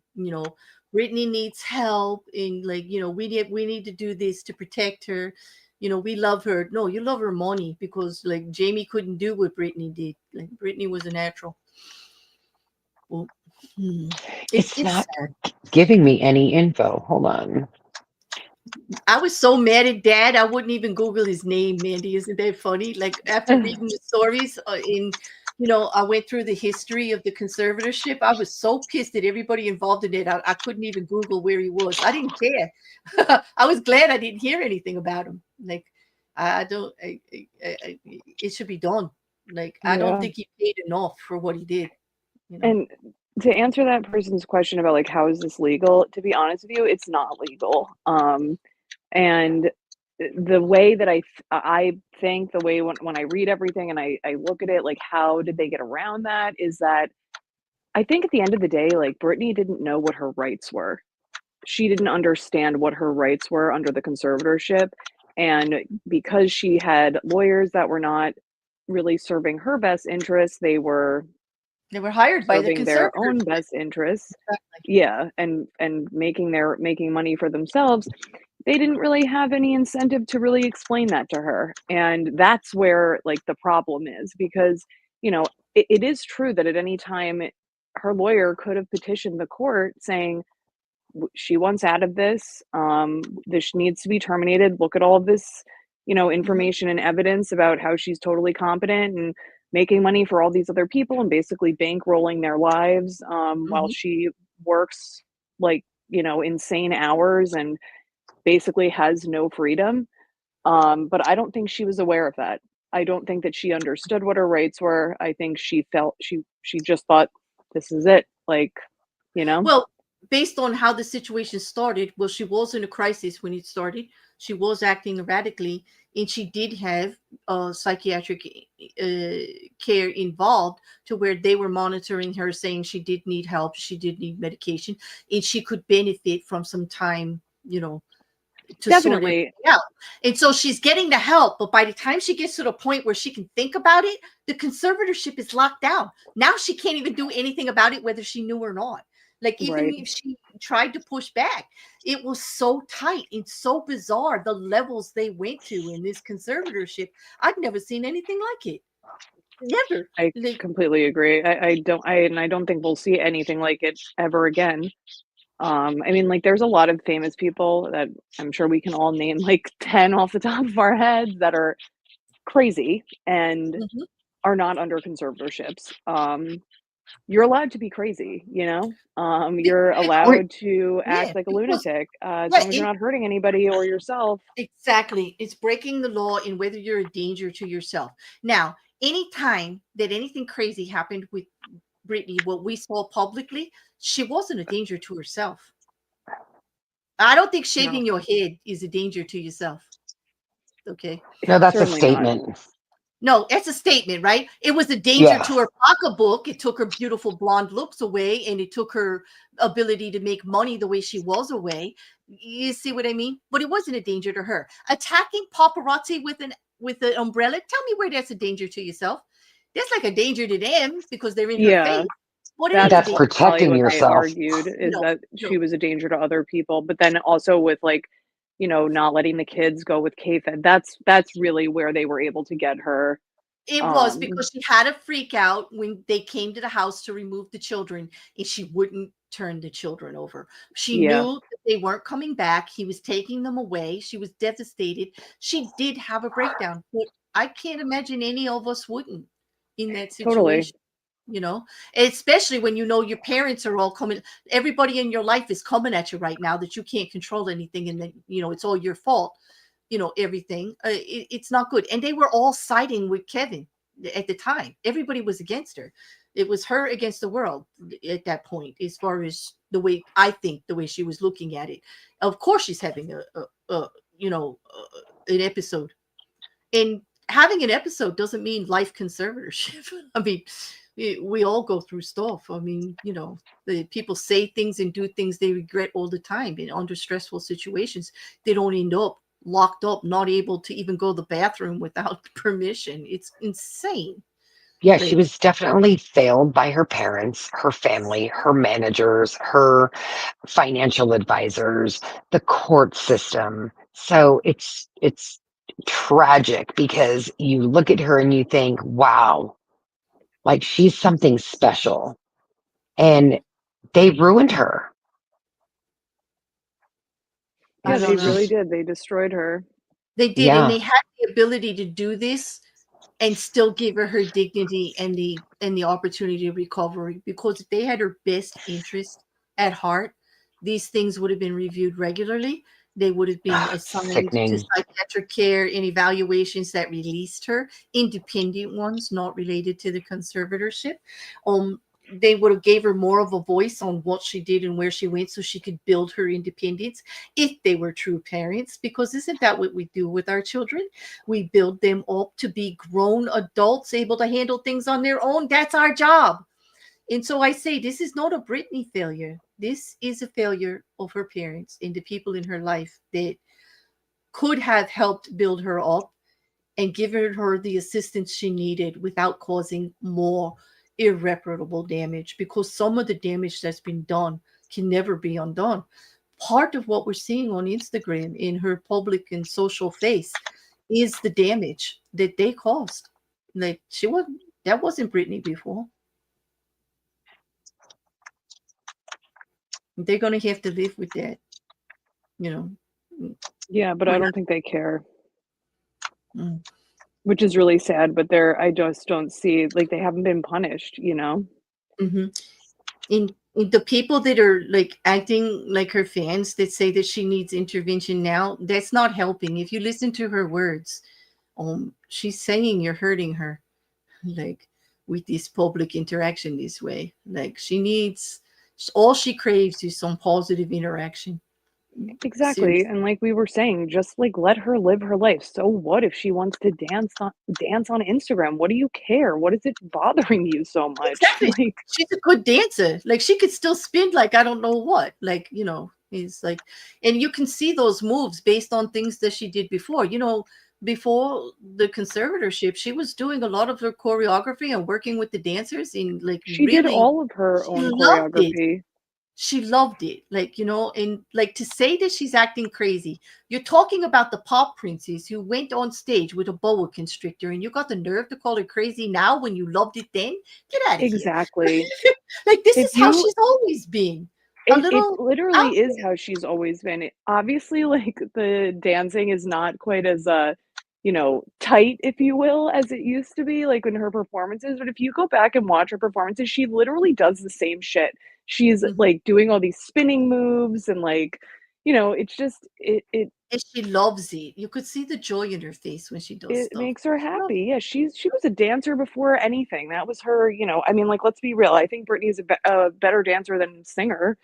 Britney needs help, and like, we need to do this to protect her. We love her. No, you love her money, because like Jamie couldn't do what Britney did. Like, Britney was a natural. Well, it's It's it's not sad. giving me any info. Hold on. I was so mad at Dad, I wouldn't even Google his name, Mandy. Isn't that funny? Like, after reading the stories, I went through the history of the conservatorship. I was so pissed at everybody involved in it. I couldn't even Google where he was. I didn't care. I was glad I didn't hear anything about him. Like, I don't. It should be done. Like, I don't Yeah. think he paid enough for what he did. You know. And to answer that person's question about like how is this legal, to be honest with you, it's not legal. And the way that I think, the way when I read everything and I look at it, like how did they get around that, is that I think at the end of the day, like Britney didn't know what her rights were. She didn't understand what her rights were under the conservatorship. And because she had lawyers that were not really serving her best interests, They were hired by the serving their conservators. own best interests. Exactly. Yeah, and making money for themselves. They didn't really have any incentive to really explain that to her. And that's where like the problem is, because, you know, it is true that at any time her lawyer could have petitioned the court saying, she wants out of this. This needs to be terminated. Look at all of this, Hmm. information and evidence about how she's totally competent and making money for all these other people and basically bankrolling their lives, while Hmm. she works like, insane hours and basically has no freedom. But I don't think she was aware of that. I don't think that she understood what her rights were. I think she felt she just thought this is it. Like, you know? Well, based on how the situation started, well, she was in a crisis when it started. She was acting erratically, and she did have psychiatric care involved, to where they were monitoring her, saying she did need help, she did need medication, and she could benefit from some time, to sort it Definitely. out. And so she's getting the help, but by the time she gets to the point where she can think about it, the conservatorship is locked down. Now she can't even do anything about it, whether she knew or not. Like, even Right. if she tried to push back, it was so tight and so bizarre, the levels they went to in this conservatorship. I've never seen anything like it. Never. I Like, completely agree. I don't think we'll see anything like it ever again. I mean, like, there's a lot of famous people that I'm sure we can all name like 10 off the top of our heads that are crazy and mhm. are not under conservatorships. You're allowed to be crazy, you know? You're Because, allowed to yeah, act like a because, lunatic, as yeah, long as you're not hurting anybody or yourself. exactly. It's breaking the law in whether you're a danger to yourself. Now, anytime that anything crazy happened with Britney, what we saw publicly, she wasn't a danger to herself. I don't think No, shaving your head is a danger to yourself. Okay. No, that's a certainly not. statement. No, it's a statement, right? It was a danger Yeah. to her pocketbook. It took her beautiful blonde looks away, and it took her ability to make money the way she was away. You see what I mean? But it wasn't a danger to her. Attacking paparazzi with an umbrella, tell me where that's a danger to yourself. That's like a danger to them because they're in her Yeah, face. But it ain't that's a That's danger. probably protecting what they yourself. argued, is No, that no. she was a danger to other people, but then also with like, not letting the kids go with K-Fed. That's really where they were able to get her. It was Um, because she had a freak out when they came to the house to remove the children, and she wouldn't turn the children over. She yeah, knew that they weren't coming back. He was taking them away. She was devastated. She did have a breakdown, but I can't imagine any of us wouldn't in that totally, situation, especially when your parents are all coming, everybody in your life is coming at you right now, that you can't control anything, and then, it's all your fault, everything. It's not good. And they were all siding with Kevin at the time. Everybody was against her. It was her against the world at that point, as far as the way I think, the way she was looking at it. Of course, she's having an episode, and having an episode doesn't mean life conservatorship. I mean, we all go through stuff. I mean, the people say things and do things they regret all the time, in under stressful situations. They don't end up locked up, not able to even go to the bathroom without permission. It's insane. Yeah, she Like, was definitely failed by her parents, her family, her managers, her financial advisors, the court system. So it's tragic because you look at her and you think, wow, like she's something special. And they ruined her. I yeah, It's they don't know. really just, did. They destroyed her. They did, and yeah, they had the ability to do this and still give her dignity and the opportunity to recover, because if they had her best interest at heart, these things would have been reviewed regularly. They would have been assigned to sickening. psychiatric care and evaluations that released her, independent ones not related to the conservatorship. um they would have gave her more of a voice on what she did and where she went so she could build her independence if they were true parents, because isn't that what we do with our children? We build them up to be grown adults able to handle things on their own. That's our job. And so I say this is not a Britney failure. This is a failure of her parents and the people in her life that could have helped build her up and given her the assistance she needed without causing more irreparable damage, because some of the damage that's been done can never be undone. Part of what we're seeing on Instagram in her public and social face is the damage that they caused. Like she wasn't that wasn't Britney before. They're gonna have to live with that, you know. Yeah, but I We're don't think they care, not. which is really sad. But I just don't see, like, they haven't been punished, you know? Mm-hmm. In the people that are like acting like her fans that say that she needs intervention now, that's not helping. If you listen to her words, she's saying you're hurting her, like with this public interaction this way. Like she needs, all she craves is some positive interaction. Exactly. Seriously. And like we were saying, just like let her live her life. So what if she wants to dance on Instagram? What do you care? What is it bothering you so much? Exactly. Like, She's a good dancer. Like she could still spin like I don't know what. Like, it's like, and you can see those moves based on things that she did before. Before the conservatorship, she was doing a lot of her choreography and working with the dancers in like she did really all of her she own loved it. choreography. She loved it. Like, and like to say that she's acting crazy. You're talking about the pop princess who went on stage with a boa constrictor and you got the nerve to call her crazy now when you loved it then? Get out of here. Exactly. Like this If is how you she's always been. A it little out literally is there. how she's always been. Obviously, like, the dancing is not quite as, tight, if you will, as it used to be, like, in her performances, but if you go back and watch her performances, she literally does the same shit. She's, Mhm. like, doing all these spinning moves and, like, it's just And she loves it. You could see the joy in her face when she does it stuff. makes her She loves happy. Yeah, she was a dancer before anything. That was her, I mean, like, let's be real. I think Britney's a better dancer than singer.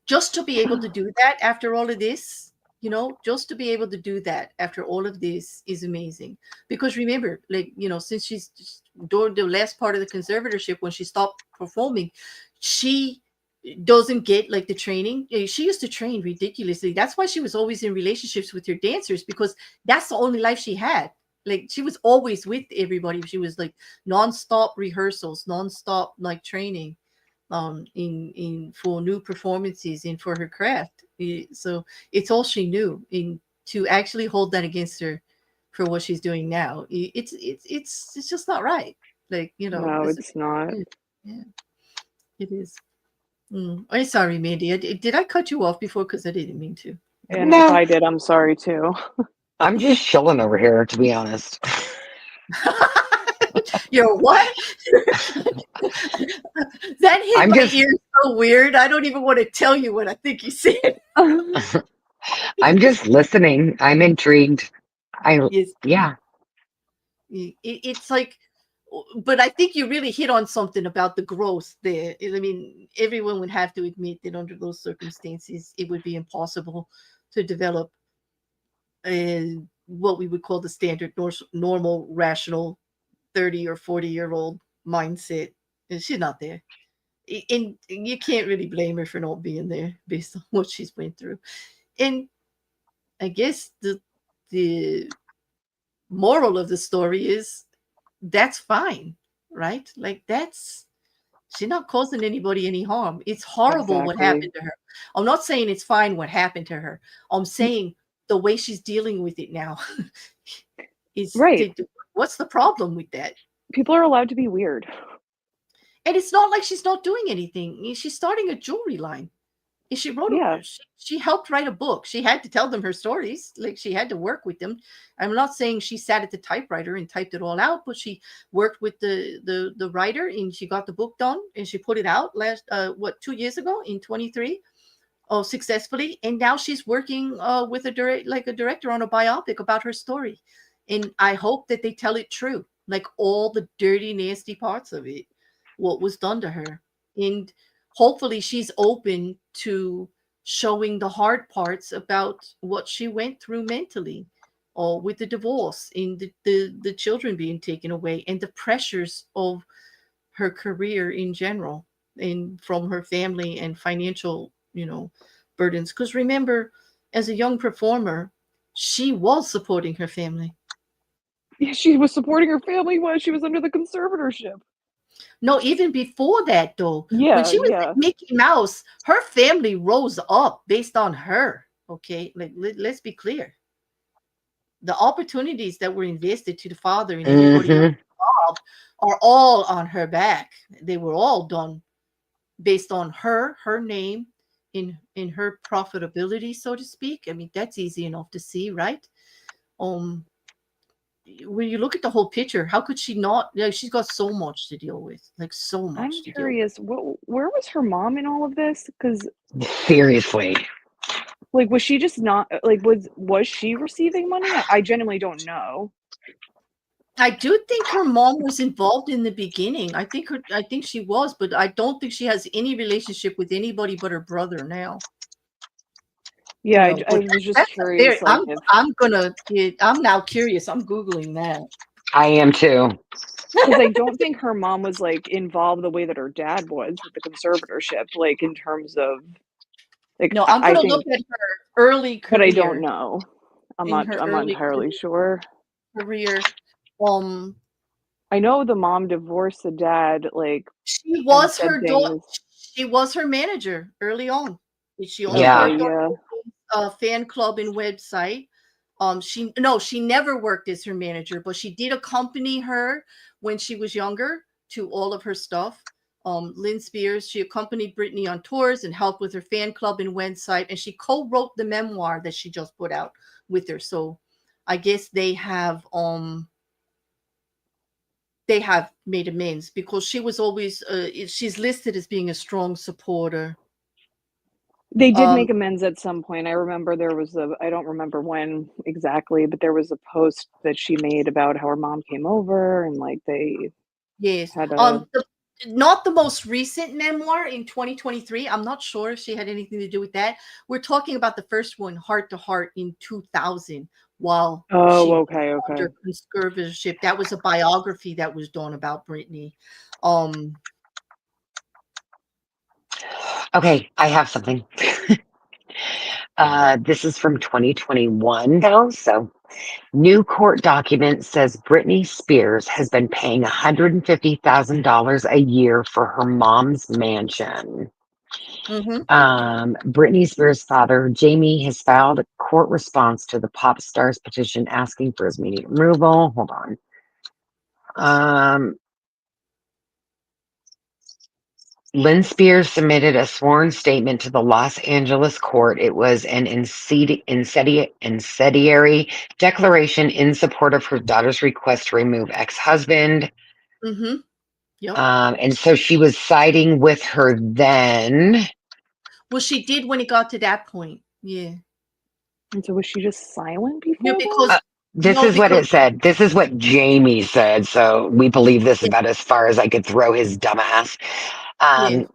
just to be able to do that after all of this, just to be able to do that after all of this is amazing. Because remember, like, since she's during the last part of the conservatorship, when she stopped performing, she doesn't get like the training. She used to train ridiculously. That's why she was always in relationships with her dancers, because that's the only life she had. Like she was always with everybody. She was like nonstop rehearsals, nonstop like training in for new performances and for her craft. So it's all she knew. And to actually hold that against her for what she's doing now, it's just not right. Like No, this is it's not. yeah, it is. I'm sorry, Mandy. Did I cut you off before? Because I didn't mean to. And if No, I did, I'm sorry too. I'm just chilling over here, to be honest. You're what? That hit I'm my just, ears so weird. I don't even want to tell you what I think you said. I'm just listening. I'm intrigued. Yes. Yeah, It's like, but I think you really hit on something about the growth there. I mean, everyone would have to admit that under those circumstances, it would be impossible to develop what we would call the standard normal, rational 30 or 40-year-old mindset. And she's not there. And you can't really blame her for not being there based on what she's went through. And I guess the moral of the story is that's fine, right? Like that's she's not causing anybody any harm. It's horrible what Exactly. happened to her. I'm not saying it's fine what happened to her. I'm Y saying the way she's dealing with it now is Right. what's the problem with that? People are allowed to be weird. And it's not like she's not doing anything. She's starting a jewelry line. And Yeah. she helped write a book. She had to tell them her stories. Like she had to work with them. I'm not saying she sat at the typewriter and typed it all out, but she worked with the writer and she got the book done and she put it out last 2 years ago in 23. Oh, successfully. And now she's working with a director on a biopic about her story. And I hope that they tell it true, like all the dirty, nasty parts of it. what was done to her. And hopefully she's open to showing the hard parts about what she went through mentally, or with the divorce and the children being taken away and the pressures of her career in general, and from her family and financial, burdens. Because remember, as a young performer, she was supporting her family. Yeah, she was supporting her family while she was under the conservatorship. No, even before that, though, when Yeah, she was yeah. like Mickey Mouse, her family rose up based on her. Okay, like let's be clear. The opportunities that were invested to the father and everybody else Hmm. involved are all on her back. They were all done based on her name, in her profitability, so to speak. I mean, that's easy enough to see, right? Um, when you look at the whole picture, how could she not? Like, she's got so much to deal with, like so I'm much to deal with. curious, where was her mom in all of this? Because Seriously. like, was she just not like was she receiving money? I genuinely don't know. I do think her mom was involved in the beginning. I think she was, but I don't think she has any relationship with anybody but her brother now. Yeah, I But was just that's a very. curious, like if I'm now curious. I'm googling that. I am too. because I don't think her mom was like involved the way that her dad was with the conservatorship, like in terms of like No, I, I'm I gonna look think, at her early but I don't career. know. In her I'm not early entirely sure. career, um, I know the mom divorced the dad, like, she and was said her daughter. things. She was her manager early on. She only Yeah. Okay, worked on yeah. a fan club and website. She never worked as her manager, but she did accompany her when she was younger to all of her stuff. Lynn Spears, she accompanied Britney on tours and helped with her fan club and website, and she co-wrote the memoir that she just put out with her. So I guess they have made amends, because she was always she's listed as being a strong supporter. They did Um, make amends at some point. I remember there was I don't remember when exactly, but there was a post that she made about how her mom came over and like they yes. had a Not the most recent memoir in 2023. I'm not sure if she had anything to do with that. We're talking about the first one, Heart to Heart, in 2000, while oh, she was okay, okay. under conservatorship. That was a biography that was done about Britney. Um, Okay, I have something. This is from 2021, though. So, new court document says Britney Spears has been paying $150,000 a year for her mom's mansion. mhm. Britney Spears' father, Jamie, has filed a court response to the pop star's petition asking for his immediate removal. Hold on. Lynn Spears submitted a sworn statement to the Los Angeles court. It was an incendiary declaration in support of her daughter's request to remove ex-husband. Mhm. Yep. And so she was siding with her then. Well, she did when it got to that point. Yeah. And so was she just silent Yeah, before that? because This no, is what because it said. This is what Jamie said. So we believe this yeah, about as far as I could throw his dumbass. yeah. Um,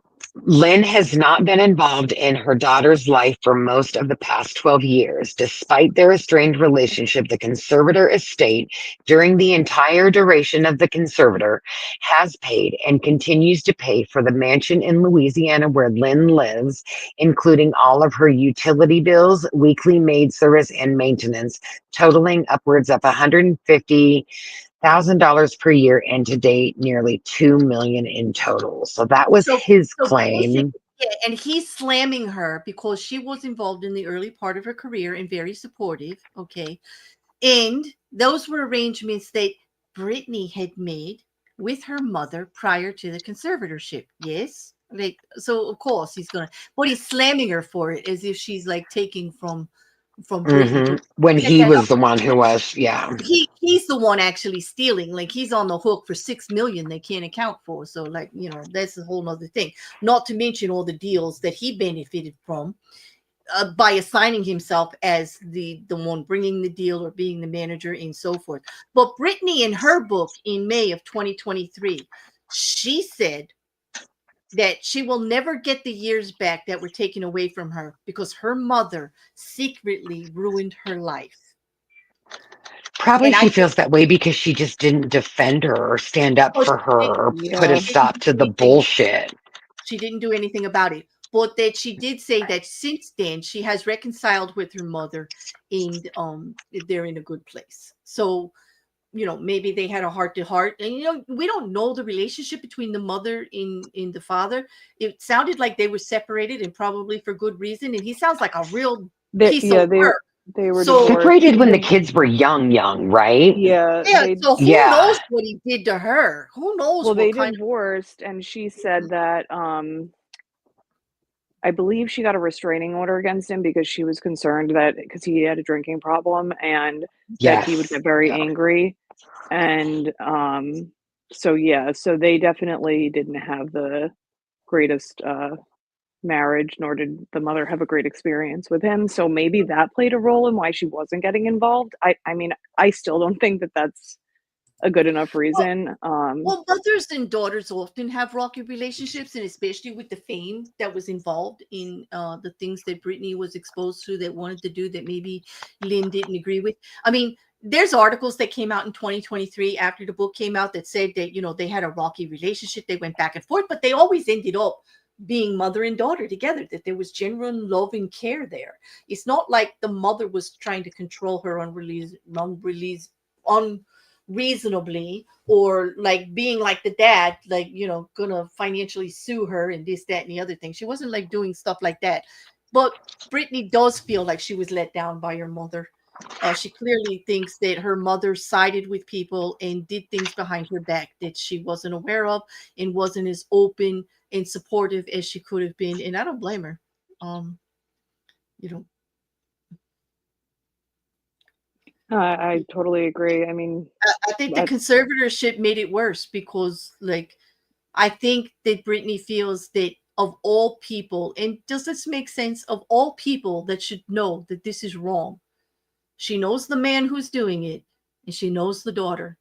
Lynn has not been involved in her daughter's life for most of the past 12 years. Despite their estranged relationship, the conservator estate, during the entire duration of the conservator, has paid and continues to pay for the mansion in Louisiana where Lynn lives, including all of her utility bills, weekly maid service, and maintenance, totaling upwards of $150,000 per year, and to date nearly $2 million in total. So that was So his so basically, claim. yeah, and he's slamming her because she was involved in the early part of her career and very supportive. Okay. And those were arrangements that Brittany had made with her mother prior to the conservatorship. Yes. Like, so of course he's gonna, but he's slamming her for it as if she's like taking from Brittany. But When check he that was out. the one who was, yeah. He's the one actually stealing. Like, he's on the hook for 6 million they can't account for. So, like, that's a whole nother thing. Not to mention all the deals that he benefited from, by assigning himself as the one bringing the deal or being the manager and so forth. But Brittany, in her book in May of 2023, She said that she will never get the years back that were taken away from her because her mother secretly ruined her life. Probably And I she think feels that way because she just didn't defend her or stand up oh, for her or put a Yeah. she didn't stop do to the anything. bullshit. She didn't do anything about it. But that she did say that since then she has reconciled with her mother and they're in a good place. So maybe they had a heart to heart, and we don't know the relationship between the mother and the father. It sounded like they were separated, and probably for good reason, and he sounds like a real They, piece of yeah, work. they were So divorced Separated when the because kids were young, right? yeah, yeah, they so who Yeah. knows what he did to her? Who knows well what they kind divorced, and she said that I believe she got a restraining order against him because she was concerned that because he had a drinking problem and that he would Yes. get very Yeah. angry. And so yeah, so they definitely didn't have the greatest marriage, nor did the mother have a great experience with him. So maybe that played a role in why she wasn't getting involved. I mean, I still don't think that that's a good enough of. reason. Well, mothers and daughters often have rocky relationships, and especially with the fame that was involved in the things that Britney was exposed to, that wanted to do that maybe Lynn didn't agree with. I mean, there's articles that came out in 2023 after the book came out that said that they had a rocky relationship, they went back and forth, but they always ended up being mother and daughter together. That there was genuine love and care there. It's not like the mother was trying to control her unreasonably, or like being like the dad, like gonna financially sue her and this, that, and the other thing. She wasn't like doing stuff like that. But Brittany does feel like she was let down by her mother. She clearly thinks that her mother sided with people and did things behind her back that she wasn't aware of, and wasn't as open and supportive as she could have been. And I don't blame her. Um, you know, I totally agree. I mean, I think the but conservatorship made it worse because, like, I think that Brittany feels that of all people, and does this make sense? Of all people that should know that this is wrong, she knows the man who's doing it, and she knows the daughter,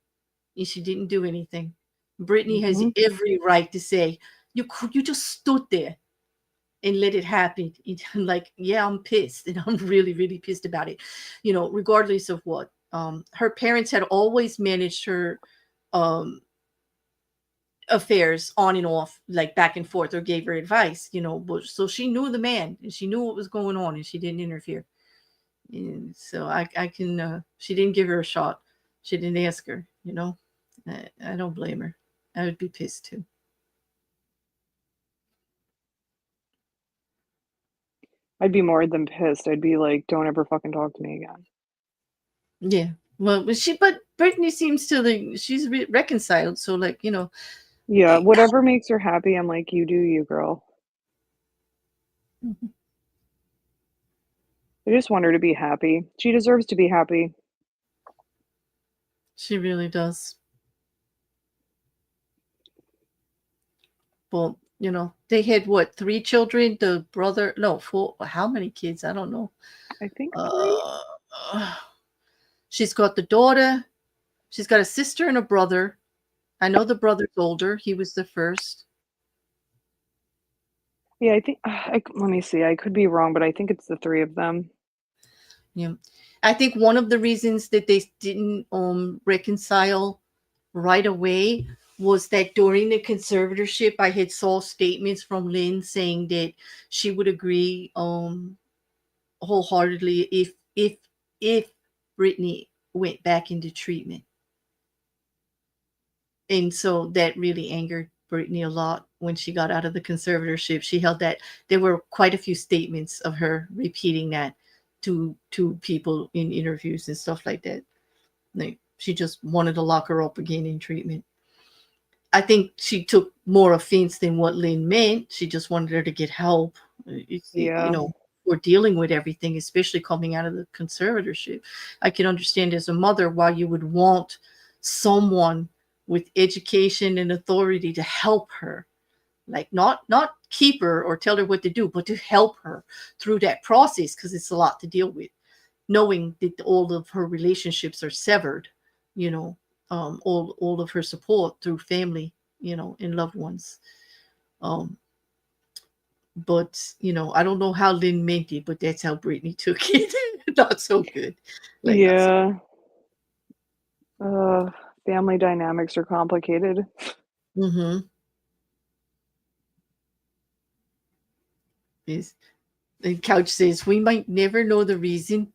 and she didn't do anything. Brittany has mhm. every right to say, you just stood there and let it happen." Like, yeah, I'm pissed, and I'm really, really pissed about it. Regardless of what. Her parents had always managed her um affairs on and off, like back and forth, or gave her advice, but so she knew the man and she knew what was going on, and she didn't interfere. And so I can she didn't give her a shot. She didn't ask her. I don't blame her. I would be pissed too. I'd be more than pissed. I'd be like, don't ever fucking talk to me again. Yeah. Well, but Brittany seems to, like, she's reconciled, so, like, Yeah, eh, whatever makes her happy, I'm like, you do you, girl. I just want her to be happy. She deserves to be happy. she really does. Well, they had what, three children? The brother, no, four. How many kids? I don't know. I think 3. Uh, she's got the daughter. She's got a sister and a brother. I know the brother's older. He was the first. Yeah, I think let me see. I could be wrong, but I think it's the 3 of them. Yeah. I think one of the reasons that they didn't reconcile right away was that during the conservatorship, I had saw statements from Lynn saying that she would agree wholeheartedly if Brittany went back into treatment. And so that really angered Brittany a lot when she got out of the conservatorship. She held that there were quite a few statements of her repeating that to people in interviews and stuff like that. Like, she just wanted to lock her up again in treatment. I think she took more offense than what Lynn meant. She just wanted her to get help. Yeah. For dealing with everything, especially coming out of the conservatorship. I can understand as a mother why you would want someone with education and authority to help her, like not keep her or tell her what to do, but to help her through that process, because it's a lot to deal with, knowing that all of her relationships are severed, you know all of her support through family and loved ones. Um, but I don't know how Lynn meant it, but that's how Brittany took it. Not so good, like not so. Yeah. Uh, family dynamics are complicated. Mm-hmm. Yes. And Couch says we might never know the reason,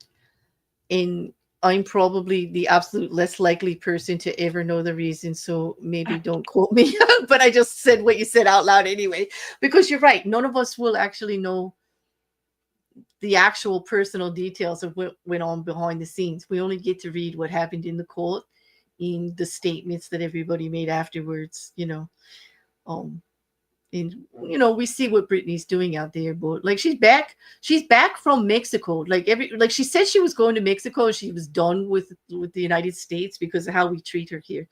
and I'm probably the absolute less likely person to ever know the reason. So maybe don't quote me. But I just said what you said out loud anyway, because you're right. None of us will actually know the actual personal details of what went on behind the scenes. We only get to read what happened in the court, in the statements that everybody made afterwards. Um, and we see what Britney's doing out there, but like she's back from Mexico. Like she said she was going to Mexico. She was done with the United States because of how we treat her here.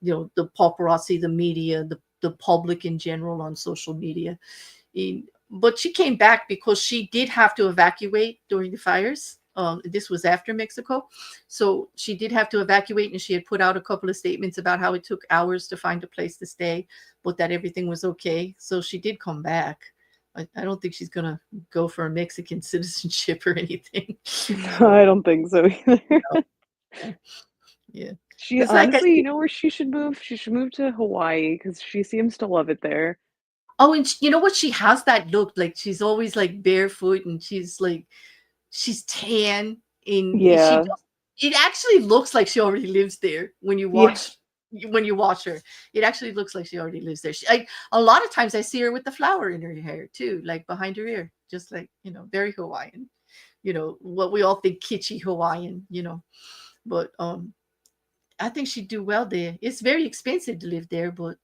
The paparazzi, the media, the public in general on social media. But she came back because she did have to evacuate during the fires. This was after Mexico. So she did have to evacuate, and she had put out a couple of statements about how it took hours to find a place to stay, but that everything was okay. So she did come back. I don't think she's going to go for a Mexican citizenship or anything. I So, don't think so either. yeah. Yeah. She Because, like I honestly, said, where she should move? She should move to Hawaii because she seems to love it there. oh, and you know what? She has that look. Like she's always like barefoot, and she's tan, and she Yeah. does, it actually looks like she already lives there Yeah. when you watch her. It actually looks like she already lives there. A lot of times I see her with the flower in her hair too, like behind her ear, just like very Hawaiian. What we all think kitschy Hawaiian. But I think she'd do well there. It's very expensive to live there, but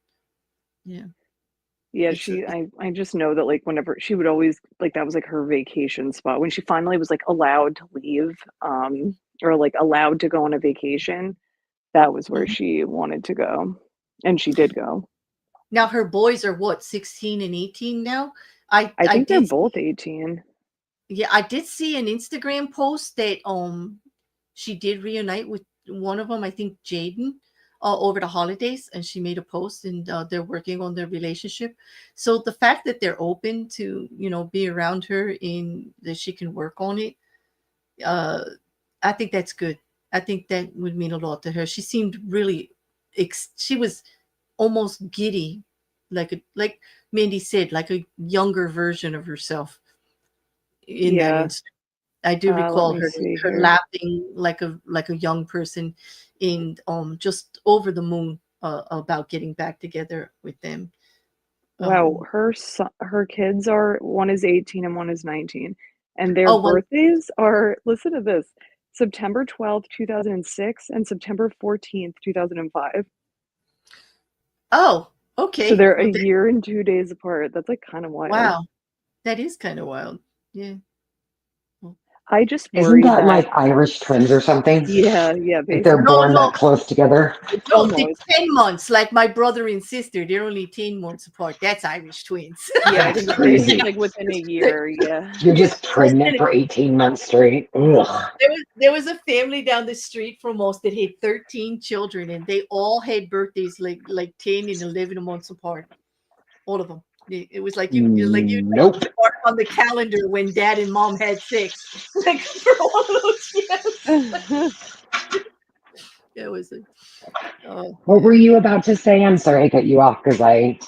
yeah, Yeah, it's a, I just know that like whenever she would always like that was like her vacation spot when she finally was like allowed to leave or like allowed to go on a vacation, that was where Mhm. she wanted to go. And she did go. Now her boys are what, 16 and 18 now. I I I think they're did both 18. Yeah, I did see an Instagram post that she did reunite with one of them, I think Jaden, over the holidays, and she made a post, and they're working on their relationship. So the fact that they're open to be around her and that she can work on it, uh, I think that's good. I think that would mean a lot to her. She seemed really, she was almost giddy, like Mindy said, like a younger version of herself in that Yeah. instance. I do Let recall me her see her here. laughing like a young person, and just over the moon about getting back together with them. Wow, Um, her kids are one is 18 and one is 19. And their oh well, birthdays are, listen to this, September 12th, 2006 and September 14th, 2005. oh, So okay. they're a Well, year and 2 days apart. That's like kind of wild. wow, that is kind of wild. Yeah. Well, I just Isn't worry that that, like Irish twins or something? yeah, Like they're basically. no, born no, that close together? no. They're Almost. 10 months, like my brother and sister. They're only 10 months apart. That's Irish twins. Yeah, That's I think it's crazy. like within a year. Yeah. You're just pregnant Listen, for 18 months straight. Ugh. there was a family down the street from us that had 13 children, and they all had birthdays like 10 and 11 months apart. All of them. It was like you Nope. mark on the calendar when dad and mom had sex. Like for all of those, yes. It was oh What yeah. were you about to say? I'm sorry I cut you off because I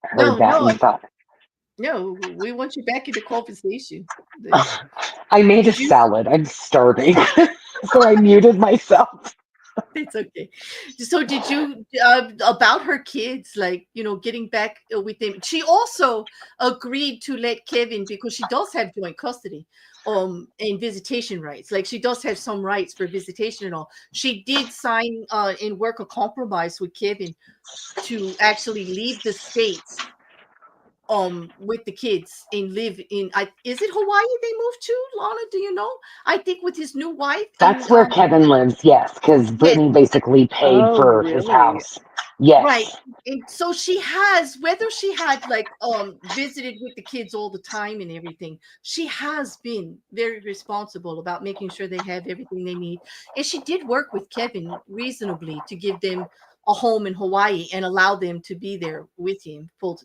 heard No, that no, and thought, no. We want you back in the conversation. "Ugh, I made a Did you salad. I'm starving." So I muted myself. It's okay. So did you about her kids, like getting back with them? She also agreed to let Kevin, because she does have joint custody, and visitation rights. Like she does have some rights for visitation and all. She did sign and work a compromise with Kevin to actually leave the states with the kids and live in, is it Hawaii they moved to, Lana? Do you know? I think with his new wife That's in where Kevin lives, yes, because yes. Brittany basically paid Oh, for his really? house. Right. Yes. And so she has, whether she had like visited with the kids all the time and everything, she has been very responsible about making sure they have everything they need. And she did work with Kevin reasonably to give them a home in Hawaii and allow them to be there with him full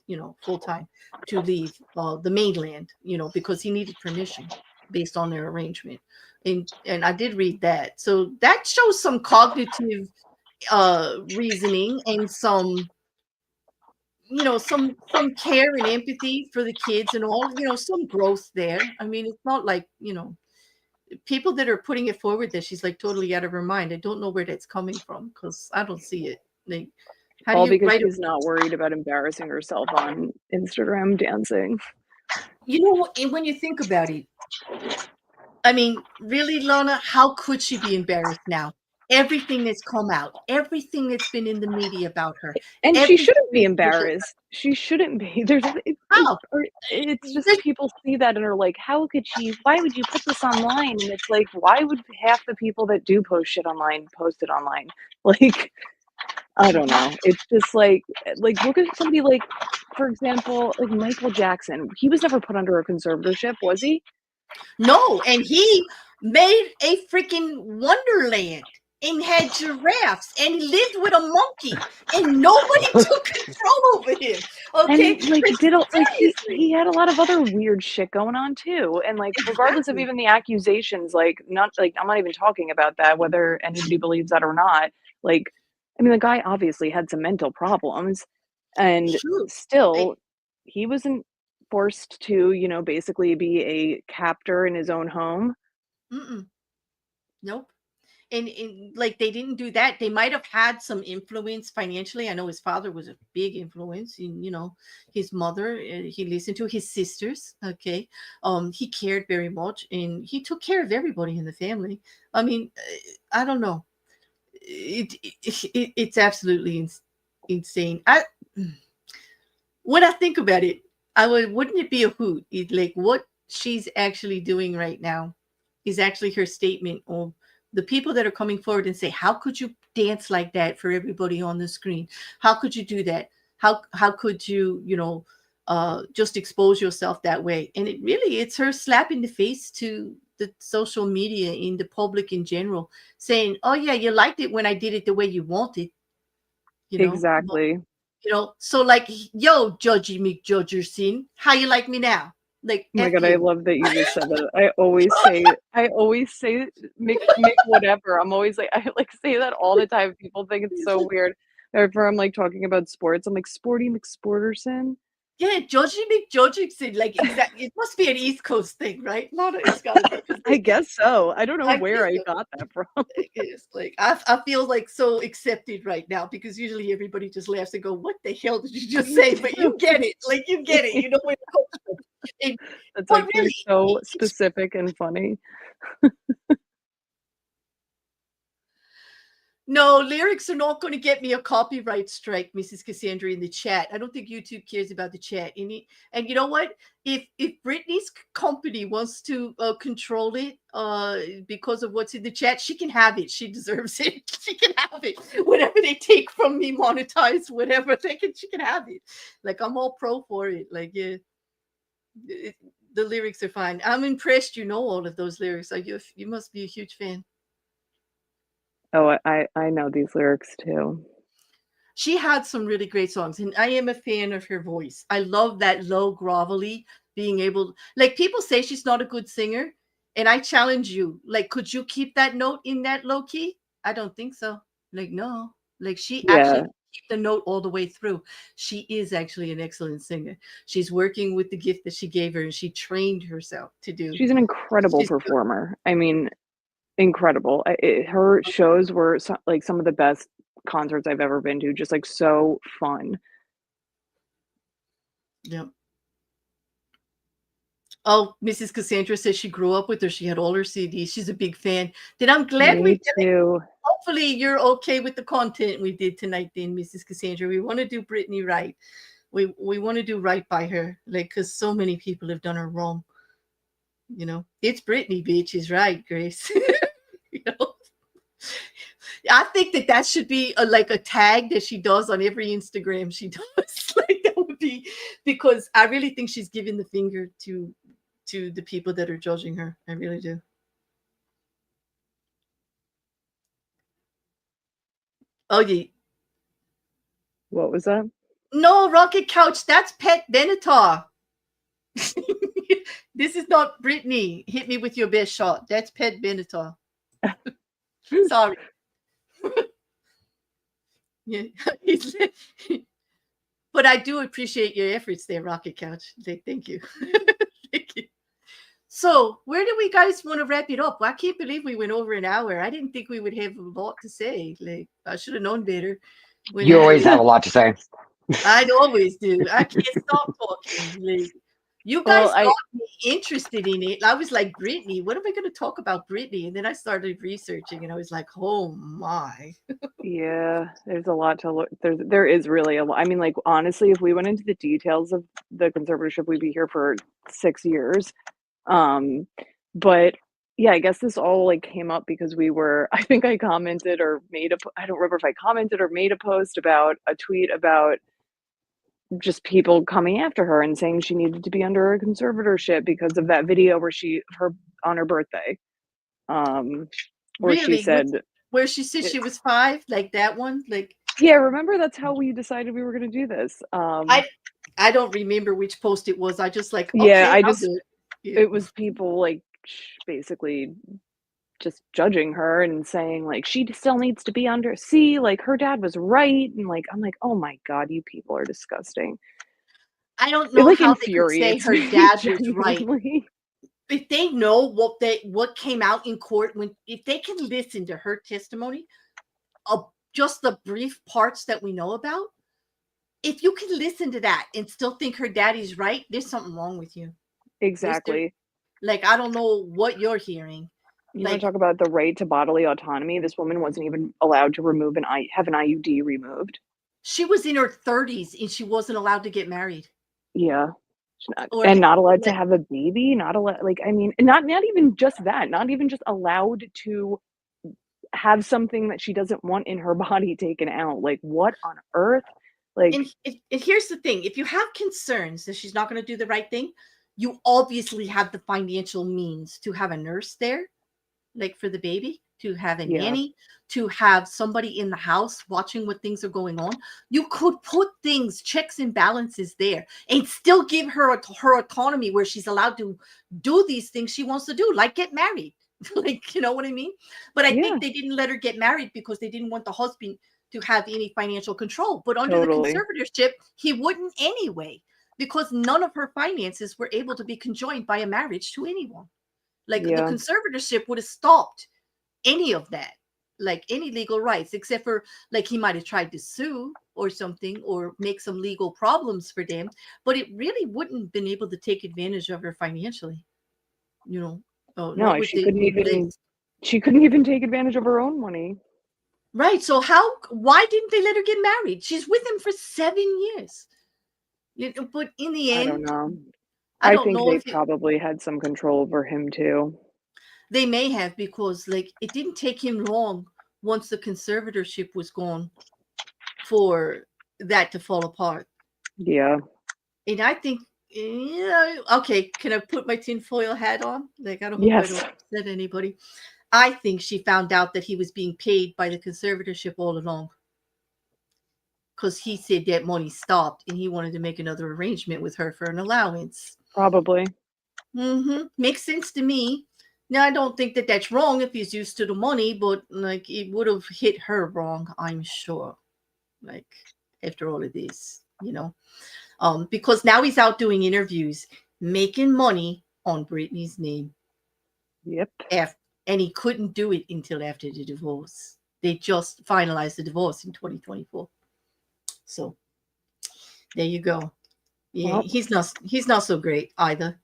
time to leave the mainland, because he needed permission based on their arrangement. And I did read that. So that shows some cognitive reasoning and some care and empathy for the kids and all, some growth there. I mean, it's not like, people that are putting it forward that she's like totally out of her mind. I don't know where that's coming from because I don't see it. Like, how do All you because write a she's not worried about embarrassing herself on Instagram dancing. and when you think about it, I mean, really, Lana, how could she be embarrassed now? Everything that's come out, everything that's been in the media about her, And she everything shouldn't be that people embarrassed. She shouldn't be. There's how or it's just There's- people see that and are like, how could she? Why would you put this online? And it's like, why would half the people that do post shit online post it online? Like, I don't know. It's just like look at somebody like, for example, like Michael Jackson. He was never put under a conservatorship, was he? No, and he made a freaking wonderland and had giraffes and he lived with a monkey and nobody took control over him. Okay, And like like did a, like seriously, he had a lot of other weird shit going on too. And like regardless of exactly. even the accusations, like not like I'm not even talking about that, whether anybody believes that or not. Like, I mean, the guy obviously had some mental problems, and True. still he wasn't forced to, basically be a captor in his own home. Mm-mm, nope. And like they didn't do that. They might have had some influence financially. I know his father was a big influence. And, his mother. He listened to his sisters. Okay, he cared very much, and he took care of everybody in the family. I mean, I don't know. It's absolutely insane. When I think about it, wouldn't it be a hoot? Like what she's actually doing right now is actually her statement of the people that are coming forward and say, "How could you dance like that for everybody on the screen? How could you do that? How could you, just expose yourself that way?" And it's her slap in the face to the social media in the public in general, saying, "Oh yeah, you liked it when I did it the way you wanted." But Exactly. so like, yo, Judgy McJudgerson, how you like me now? Like, Oh my F god, I you. love that you just said that. I always say Mick whatever. I'm always like I like say that all the time. People think it's so weird. Whenever I'm like talking about sports, I'm like Sporty McSporterson. Yeah, Judgy McJudgerson, like, exactly. It must be an East Coast thing, right? Not, it's got to be, because, I like, guess so. I don't know I where guess I so. got that from. It's like, I feel like so accepted right now because usually everybody just laughs and go, "What the hell did you just Me say?" But too. you get it. Like, you get it. You know where it comes from. And, That's but actually really, so specific and funny. no, lyrics are not going to get me a copyright strike, Mrs. Cassandra, in the chat. I don't think YouTube cares about the chat. And you know what? If Britney's company wants to control it because of what's in the chat, she can have it. She deserves it. She can have it. Whatever they take from me, monetize, whatever she can have it. Like, I'm all pro for it. Like, yeah, it, the lyrics are fine. I'm impressed. You know all of those lyrics. Like, you must be a huge fan. Oh, I know these lyrics too. She had some really great songs, and I am a fan of her voice. I love that low grovelly being able, like, people say she's not a good singer, and I challenge you. Like, could you keep that note in that low key? I don't think so. Like, no. Like, she actually Yeah, keep the note all the way through. She is actually an excellent singer. She's working with the gift that she gave her, and she trained herself to do. she's an incredible She's performer. I mean, incredible. Her shows were like some of the best concerts I've ever been to. Just like so fun. yeah. Oh, Mrs. Cassandra says she grew up with her. She had all her CDs. She's a big fan. Then I'm glad we Me did it. too. Hopefully you're okay with the content we did tonight then, Mrs. Cassandra. We want to do Britney right. We want to do right by her. Like, because so many people have done her wrong. It's Britney, bitch, is right, Grace. you know? I think that should be like a tag that she does on every Instagram she does. Like, that would be, because I really think she's giving the finger to the people that are judging her. I really do. Oh yeah. What was that? No, Rocket Couch, that's Pet Benatar. This is not Britney. Hit me with your best shot. That's Pet Benatar. Sorry. Yeah. But I do appreciate your efforts there, Rocket Couch. Thank you. Thank you. So, where do we guys want to wrap it up? I can't believe we went over an hour. I didn't think we would have a lot to say. Like, I should have known better. When You we always do, have a lot to say. I always do. I can't stop talking. Like, you Well, guys got me interested in it. I was like, Britney, what am I going to talk about Britney? And then I started researching, and I was like, oh my. yeah, there's a lot to look. There is really a lot. I mean, like honestly, if we went into the details of the conservatorship, we'd be here for 6 years. Um, but yeah, I guess this all like came up because we were. I think I commented or made a. I don't remember if I commented or made a post about a tweet about just people coming after her and saying she needed to be under a conservatorship because of that video where her on her birthday, um, where she Really? said, Where she said she was 5? Like that one? Like, "Yeah, remember that's how we decided we were going to do this." I I don't remember which post it was. I just like, Yeah, okay, I'll do it. Yeah. it was people like basically just judging her and saying like she still needs to be under. See, like her dad was right, and like I'm like, oh my god, you people are disgusting. I don't It know like how they could say infuriates her me dad was right. genuinely. If they know what came out in court, when if they can listen to her testimony of just the brief parts that we know about, if you can listen to that and still think her daddy's right, there's something wrong with you. There, Exactly. like, I don't know what you're hearing. You want to Like, talk about the right to bodily autonomy? This woman wasn't even allowed to have an IUD removed. she was in her 30s and she wasn't allowed to get married. Yeah. Or And not allowed to like, have a baby, not allowed, like, I mean, not even just that, not even just allowed to have something that she doesn't want in her body taken out. Like, what on earth? Like, and here's the thing, if you have concerns that she's not going to do the right thing, you obviously have the financial means to have a nurse there, like for the baby, to have a yeah, nanny, to have somebody in the house watching what things are going on. You could put things, checks and balances there, and still give her her autonomy where she's allowed to do these things she wants to do, like get married. Like, you know what I mean? But I yeah, think they didn't let her get married because they didn't want the husband to have any financial control. But under the totally. conservatorship, he wouldn't anyway, because none of her finances were able to be conjoined by a marriage to anyone. Like, the Yeah, conservatorship would have stopped any of that, like any legal rights, except for like he might have tried to sue or something or make some legal problems for them, but it really wouldn't have been able to take advantage of her financially, you know. Oh, not no, with the even, she couldn't even take advantage of her own money. right. So why didn't they let her get married? She's with him for 7 years. But in the I don't end, know. I I don't think know they if it, probably had some control over him too. they may have, because like it didn't take him long once the conservatorship was gone for that to fall apart. Yeah. And I think, yeah, okay, can I put my tinfoil hat on? Like, I don't hope I Yes. don't upset anybody. I think she found out that he was being paid by the conservatorship all along, because he said that money stopped and he wanted to make another arrangement with her for an allowance. Probably. Makes sense to me. Now, I don't think that that's wrong if he's used to the money, but like it would have hit her wrong, I'm sure. Like, after all of this, you know. Because now he's out doing interviews, making money on Britney's name. Yep. And he couldn't do it until after the divorce. They just finalized the divorce in 2024. So there you go. Yeah, Well, he's not so great either,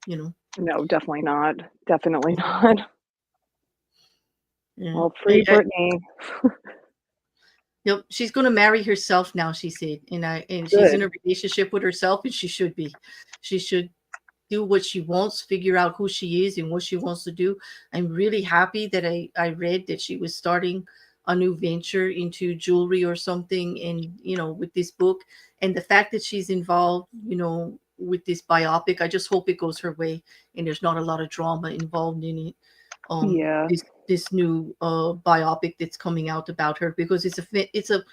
you know. no, definitely not. Definitely not. Yeah. Well, free Britney. Yep, she's going to marry herself now, she said, and she's in Good. a relationship with herself, and she should be. She should do what she wants, figure out who she is and what she wants to do. I'm really happy that I read that she was starting a new venture into jewelry or something, and with this book, and the fact that she's involved, with this biopic. I just hope it goes her way and there's not a lot of drama involved in it. Yeah. This new biopic that's coming out about her, because it's a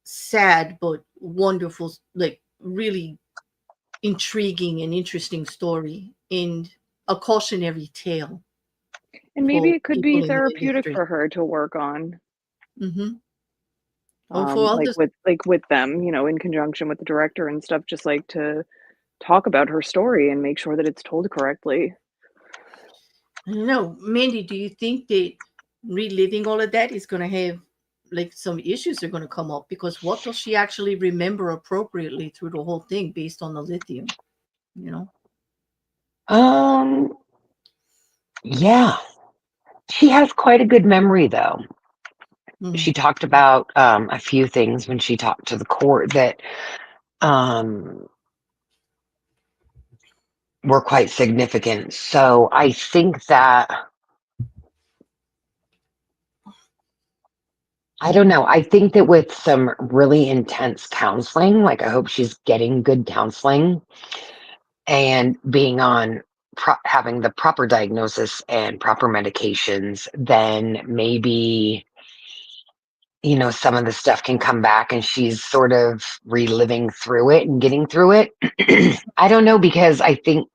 sad but wonderful, like really intriguing and interesting story, and a cautionary tale And maybe for it could be people in the therapeutic industry. for her to work on, Hmm. Or for like others. with them, in conjunction with the director and stuff, just like to talk about her story and make sure that it's told correctly. I don't know, Mandy, do you think that reliving all of that is going to have like some issues are going to come up? Because what does she actually remember appropriately through the whole thing based on the lithium? You know? Um, yeah, she has quite a good memory though. Mm. She talked about a few things when she talked to the court that um, were quite significant. So I think that, I don't know, I think that with some really intense counseling, like I hope she's getting good counseling and being on having the proper diagnosis and proper medications, then maybe some of the stuff can come back and she's sort of reliving through it and getting through it. I don't know, because I think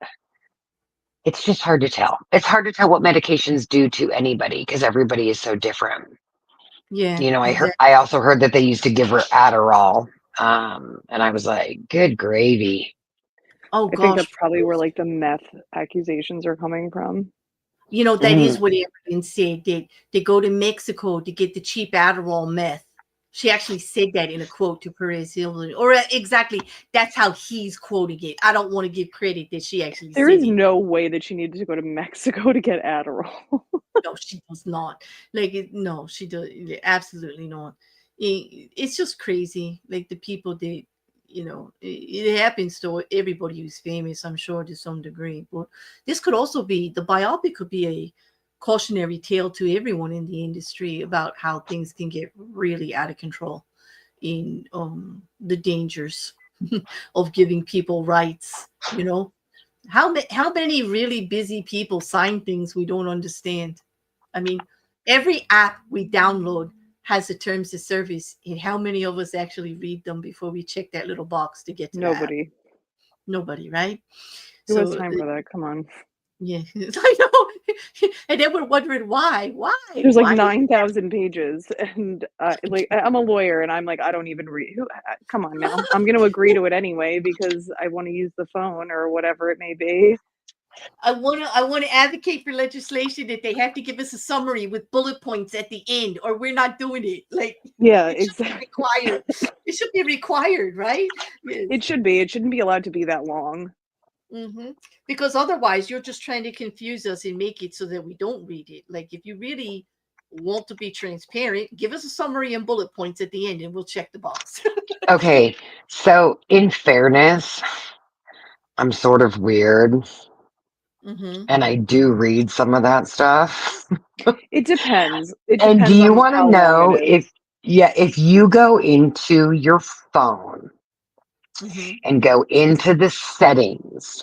it's just hard to tell. It's hard to tell what medications do to anybody because everybody is so different. Yeah, I exactly. also heard that they used to give her Adderall, and I was like, good gravy. Oh I think gosh, that's probably where like the meth accusations are coming from. that is Mm. what Evelyn said. They go to Mexico to get the cheap Adderall meth. She actually said that in a quote to Perez Hilton, or exactly that's how he's quoting it. I don't want to give credit that she actually There said is it. no way that she needed to go to Mexico to get Adderall. No, she does not. No, she does absolutely not. It's just crazy. Like the people that it happens to everybody who's famous, I'm sure to some degree. But this could also be the biopic could be a cautionary tale to everyone in the industry about how things can get really out of control in the dangers of giving people rights. How many really busy people sign things we don't understand? I mean, every app we download has the terms of service, and how many of us actually read them before we check that little box to get to the app? Nobody. Nobody, right? Who has So time for that? Come on. yeah, I know. And then we're wondering why. There's like Why is it 9,000 pages, and like I'm a lawyer, and I'm like, I don't even read. Come on now, I'm going to agree to it anyway because I want to use the phone or whatever it may be. I want to advocate for legislation that they have to give us a summary with bullet points at the end, or we're not doing it. Like Yeah, it should be exactly. required. It should be required, right? Yes. It should be. It shouldn't be allowed to be that long. Hmm. Because otherwise, you're just trying to confuse us and make it so that we don't read it. Like if you really want to be transparent, give us a summary and bullet points at the end, and we'll check the box. Okay, so in fairness, I'm sort of weird Hmm. and I do read some of that stuff. It depends. It And do depends you on want to how long it know is. if you go into your phone Hmm. and go into the settings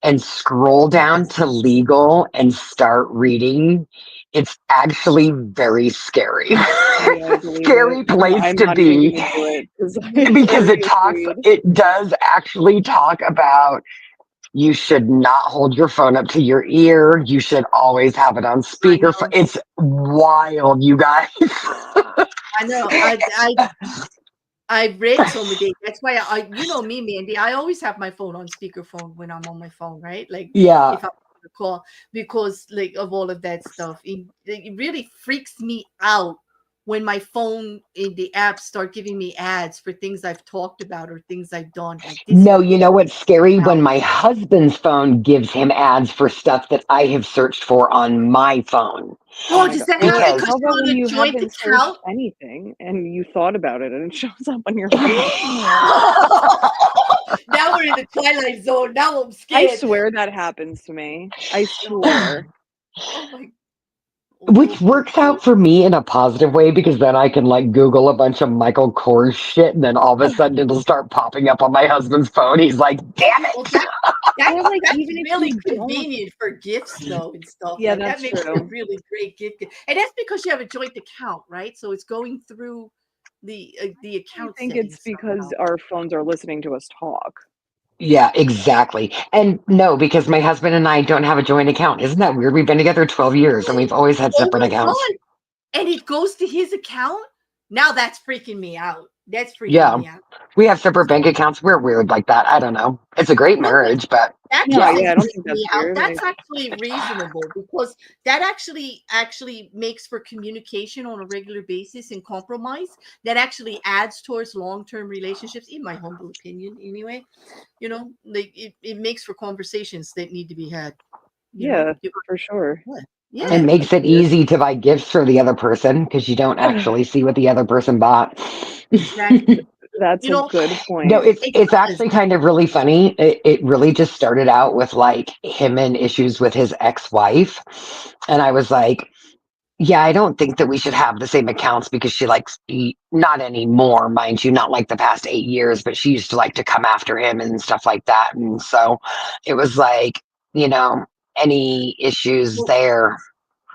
and scroll down to legal and start reading, it's actually very scary. Yeah, I It's a believe it. scary place I'm to not even be gonna do it because I because already agreed. it does actually talk about you should not hold your phone up to your ear. You should always have it on I speaker. know. It's wild, you guys. I know. I read some of it. That's why you know me, Mandy. I always have my phone on speakerphone when I'm on my phone, right? Like Yeah. if I'm on a call, because like of all of that stuff. It really freaks me out when my phone in the apps start giving me ads for things I've talked about or things I've done. Like this No, you freaks know what's scary? me When out. my husband's phone gives him ads for stuff that I have searched for on my phone. Oh Oh, my does god. that Or happen Because because how you're about on when a you joint haven't searched account? anything and you thought about it and it shows up on your phone? Now we're in the twilight zone. Now I'm I scared. swear that happens to me. I Oh, swear. oh my. which Oh, works out for me in a positive way because then I can like Google a bunch of Michael Kors shit and then all of a sudden it'll start popping up on my husband's phone. He's like, damn well, it. that's Or like that's even if really you don't. convenient for gifts though and stuff. Yeah, Like that that's makes it a true. really great gift. And that's because you have a joint account, right? So it's going through the I account think it's settings because somehow. our phones are listening to us talk. Yeah, exactly. And no, because my husband and I don't have a joint account. Isn't that weird? We've been together 12 years and we've always had Oh separate my accounts. god! And it goes to his account. Now that's freaking me out. That's freaking Yeah. me out. We have separate bank accounts. We're weird like that. I don't know. It's a great No, marriage, but that No, yeah. doesn't yeah, I don't freak think me that's out. weird. That's actually reasonable because that actually makes for communication on a regular basis and compromise that actually adds towards long-term relationships, in my humble opinion anyway. Like it makes for conversations that need to be had. Yeah, You for sure. yeah. I don't It Yeah. think makes that's it weird. easy to buy gifts for the other person because you don't actually see what the other person bought. Exactly. That's You a know, good No, point. it's it it's does. actually kind of really funny. It really just started out with like him and issues with his ex-wife. And I was like, yeah, I don't think that we should have the same accounts because she likes not anymore, mind you, not like the past 8 years, but she used to like to come after him and stuff like that. And so it was like, you know, any issues Well, there.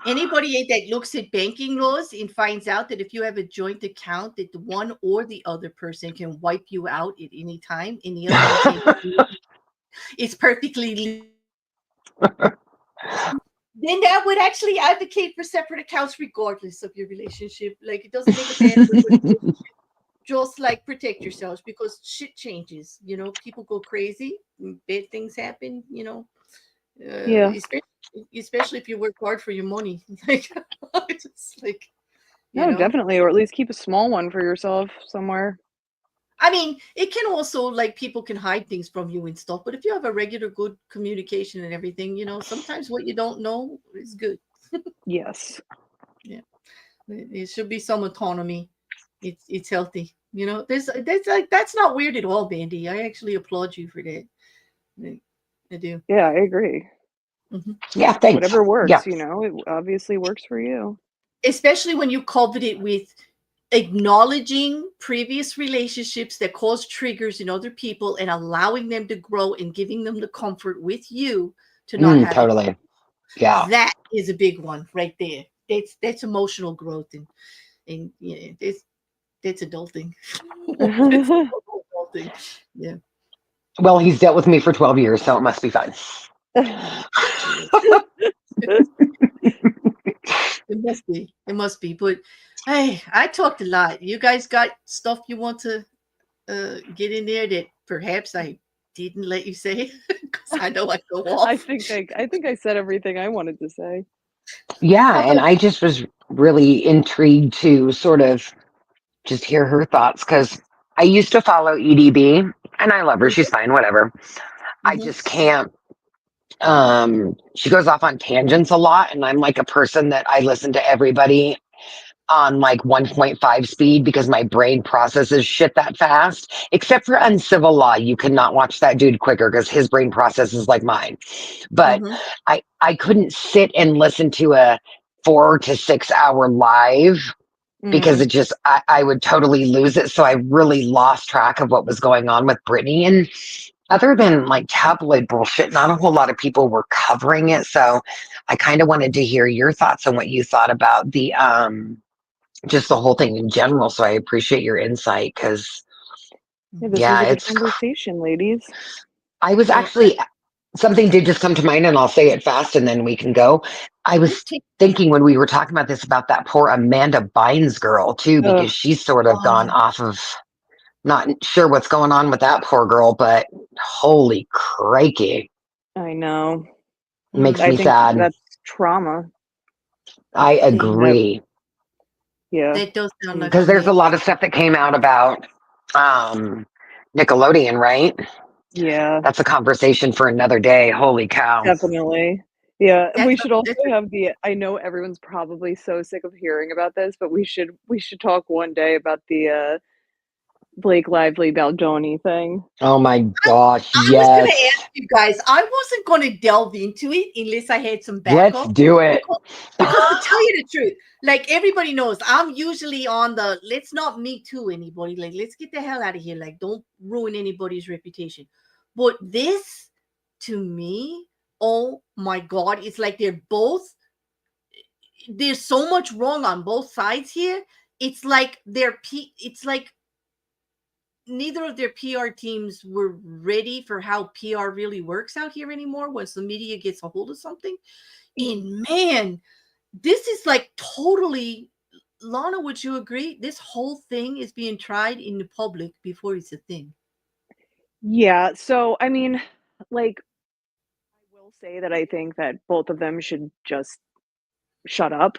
anybody that looks at banking laws and finds out that if you have a joint account, that the one or the other person can wipe you out at any time, and the other one can't do it, it's perfectly then that would actually advocate for separate accounts regardless of your relationship. Like it doesn't make a bad or good relationship. Just like protect yourselves because shit changes. People go crazy, bad things happen. Yeah. Especially if you work hard for your money. Like it's like you No, know. definitely, or at least keep a small one for yourself somewhere. I mean, it can also like people can hide things from you and stuff, but if you have a regular good communication and everything, sometimes what you don't know is good. Yes. Yeah. It should be some autonomy. It's healthy. There's like that's not weird at all, Bandy. I actually applaud you for that. I do. Yeah, I agree. Hmm. Yeah, thanks. Whatever Yeah. works, it obviously works for you. Especially when you couple it with acknowledging previous relationships that cause triggers in other people and allowing them to grow and giving them the comfort with you to not have it. Totally. Yeah. That is a big one right there. That's emotional growth and yeah, that's adulting. That's adulting. Yeah. Well, he's dealt with me for 12 years, so it must be fine. Yeah. It must be. It must be. But hey, I talked a lot. You guys got stuff you want to get in there that perhaps I didn't let you say because I know I go I off. think I think I said everything I wanted to say. Yeah, How and about I just was really intrigued to sort of just hear her thoughts because I used to follow EDB and I love her. She's fine, whatever. I hmm just can't. She goes off on tangents a lot, and I'm like a person that I listen to everybody on like 1.5 speed because my brain processes shit that fast. Except for uncivil law, you cannot watch that dude quicker because his brain processes like mine. But hmm I couldn't sit and listen to a 4 to 6 hour live because Mm. it just I would totally lose it. So I really lost track of what was going on with Britney. And other than like tabloid bullshit, not a whole lot of people were covering it. So I kind of wanted to hear your thoughts on what you thought about the just the whole thing in general. So I appreciate your insight because Yeah, this was yeah, a good conversation, ladies. I was Well, actually something did just come to mind and I'll say it fast and then we can go. I was take thinking when we were talking about this about that poor Amanda Bynes girl too, because Ugh, she's sort of gone oh, off of not sure what's going on with that poor girl, but holy crikey, I know. makes I me mm, think sad. that's trauma. I That agree yeah. that does sound like because a there's a mess. lot of stuff that came out about um, Nickelodeon, right? Yeah, That's a conversation for another day. Holy cow. definitely. Yeah, That's we a, should also that's a, have the I know everyone's probably so sick of hearing about this, but we should talk one day about the Blake Lively Baldoni thing. Oh my gosh, I was going to yes. ask you guys. I wasn't going to delve into it unless I had some Let's backup do it. because to tell you the truth, like everybody knows, I'm usually on the let's not me too anybody. Like let's get the hell out of here. Like don't ruin anybody's reputation. But this to me, oh my god, it's like there's so much wrong on both sides here it's like it's like neither of their PR teams were ready for how PR really works out here anymore once the media gets a hold of something. And man, this is like totally, Lana, would you agree? This whole thing is being tried in the public before it's a thing. Yeah, so I mean, like, I will say that I think that both of them should just shut up,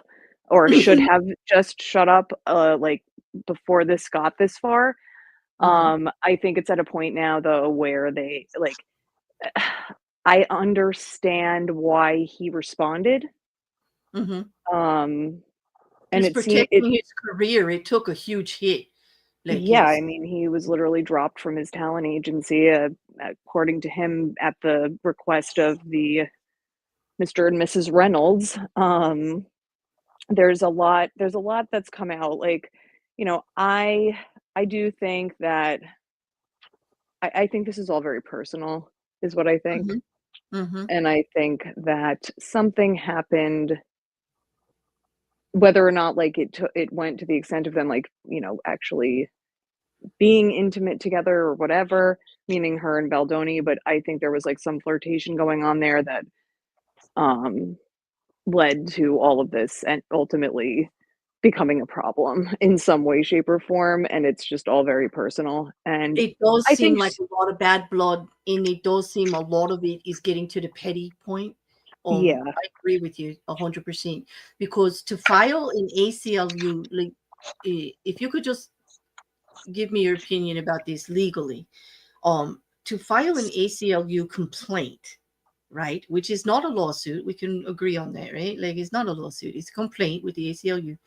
or should have just shut up, like, before this got this far. Hmm. I think it's at a point now though where they like I understand why he responded. Hmm. Um, and He's it seemed it protecting his career. It took a huge hit. Like yeah, I he's mean, he was literally dropped from his talent agency, according to him, at the request of the Mr. and Mrs. Reynolds. There's a lot that's come out. Like, I do think that I think this is all very personal, is what I think. hmm. Hmm. And I think that something happened, whether or not like it went to the extent of them like, actually being intimate together or whatever, meaning her and Baldoni, but I think there was like some flirtation going on there that um led to all of this and ultimately becoming a problem in some way, shape, or form. And it's just all very personal. And It does I seem think, like a lot of bad blood, and it does seem a lot of it is getting to the petty point. yeah, I agree with you 100% because to file an ACLU, like, if you could just give me your opinion about this legally, to file an ACLU complaint, right, which is not a lawsuit, we can agree on that, right? Like it's not a lawsuit, it's a complaint with the ACLU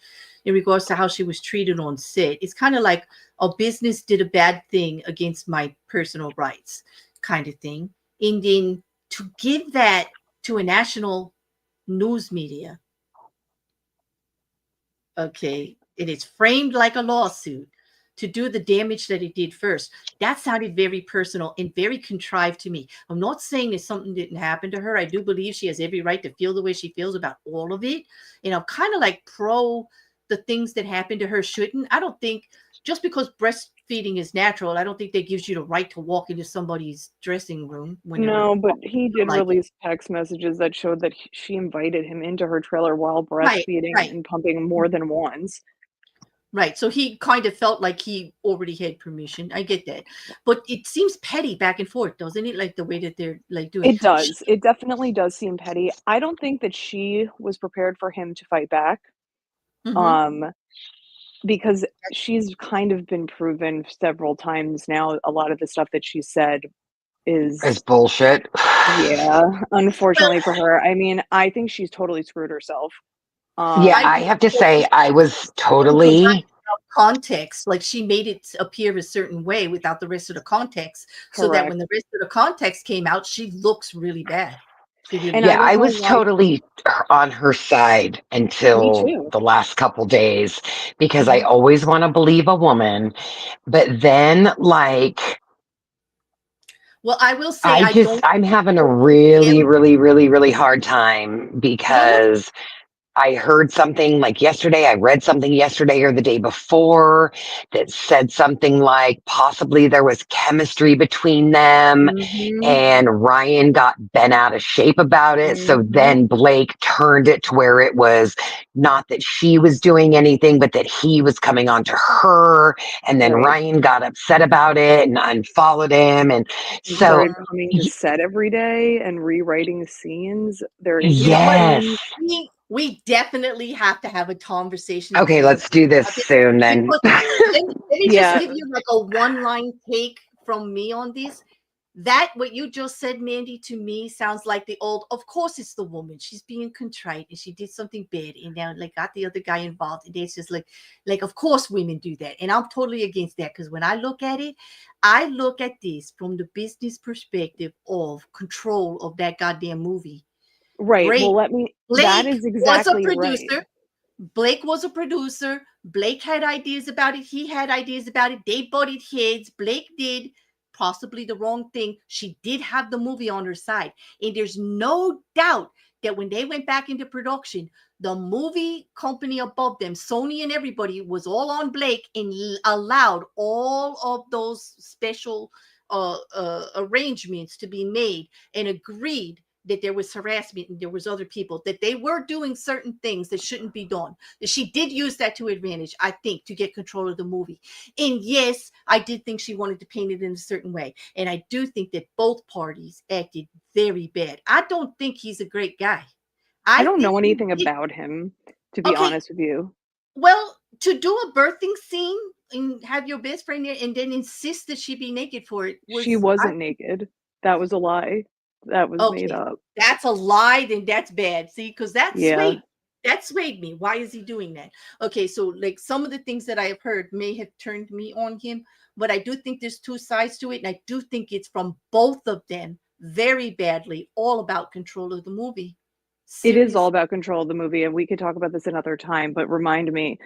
in regards to how she was treated on set. It's kind of like a business did a bad thing against my personal rights kind of thing. And then to give that to a national news media, okay, it is framed like a lawsuit to do the damage that it did first. That sounded very personal and very contrived to me. I'm not saying that something didn't happen to her. I do believe she has every right to feel the way she feels about all of it. And I'm kind of like pro the things that happened to her shouldn't. I don't think just because breastfeeding is natural, I don't think that gives you the right to walk into somebody's dressing room when they're no, but he did like it. release text messages that showed that she invited him into her trailer while Right, breastfeeding right. and pumping more than once. Right. So he kind of felt like he already had permission. I get that. But it seems petty back and forth, doesn't it? Like the way that they're like doing. It does. It definitely does seem petty. I don't think that she was prepared for him to fight back. Hmm. Um, because she's kind of been proven several times now. A lot of the stuff that she said It's is, bullshit. yeah, Well, unfortunately for her. I mean, I think she's totally screwed herself. Yeah, I Um, I do have to say, totally I was because I totally, without context, like she made it appear a certain way without the rest of the context, so that when correct. the rest of the context came out, she looks really bad. She really And I yeah, does. don't I know was why. totally on her side Me until too. the last couple days because I Hmm. always want to believe a woman. But then, like, Well, I will say I don't I'm having a hold really, him. really, really, really hard time No, no, because I heard something like yesterday. I read something yesterday or the day before that said something like possibly there was chemistry between them Mhm, and Ryan got bent out of shape about it. So mhm, then Blake turned it to where it was not that she was doing anything, but that he was coming on to her. And then right. Ryan got upset about it and unfollowed him. And And so, started coming to y- set every day and rewriting scenes. There is you know what? yes. scenes. We definitely have to have a conversation Okay, again let's do this about this soon then. because let me just Yeah, give you like a one line take from me on this. That what you just said, Mandy, to me sounds like the old. Of course, it's the woman. She's being contrite and she did something bad, and now like got the other guy involved, and it's just like of course women do that, and I'm totally against that because when I look at it, I look at this from the business perspective of control of that goddamn movie. right. Well, Blake that Blake is was a exactly right. producer. Blake was a producer. Blake had ideas about it. He had ideas about it. They butted heads. Blake did possibly the wrong thing. She did have the movie on her side. And there's no doubt that when they went back into production, the movie company above them, Sony and everybody, was all on Blake and allowed all of those special arrangements to be made, and agreed that there was harassment and there was other people, that they were doing certain things that shouldn't be done. That she did use that to advantage, I think, to get control of the movie. And yes, I did think she wanted to paint it in a certain way. And I do think that both parties acted very bad. I don't think he's a great guy. I I don't think know he anything did. about him, to be Okay, honest with you. well, to do a birthing scene and have your best friend there and then insist that she be naked for it She was, I wasn't think, naked. That was a lie. That was made okay. up. That's a lie, then that's bad. See, because Yeah. that swayed me. Why is he doing that? Okay, so like some of the things that I have heard may have turned me on him, but I do think there's two sides to it, and I do think it's from both of them very badly, all about control of the movie. It is all Serious. about control of the movie, and we could talk about this another time, but remind me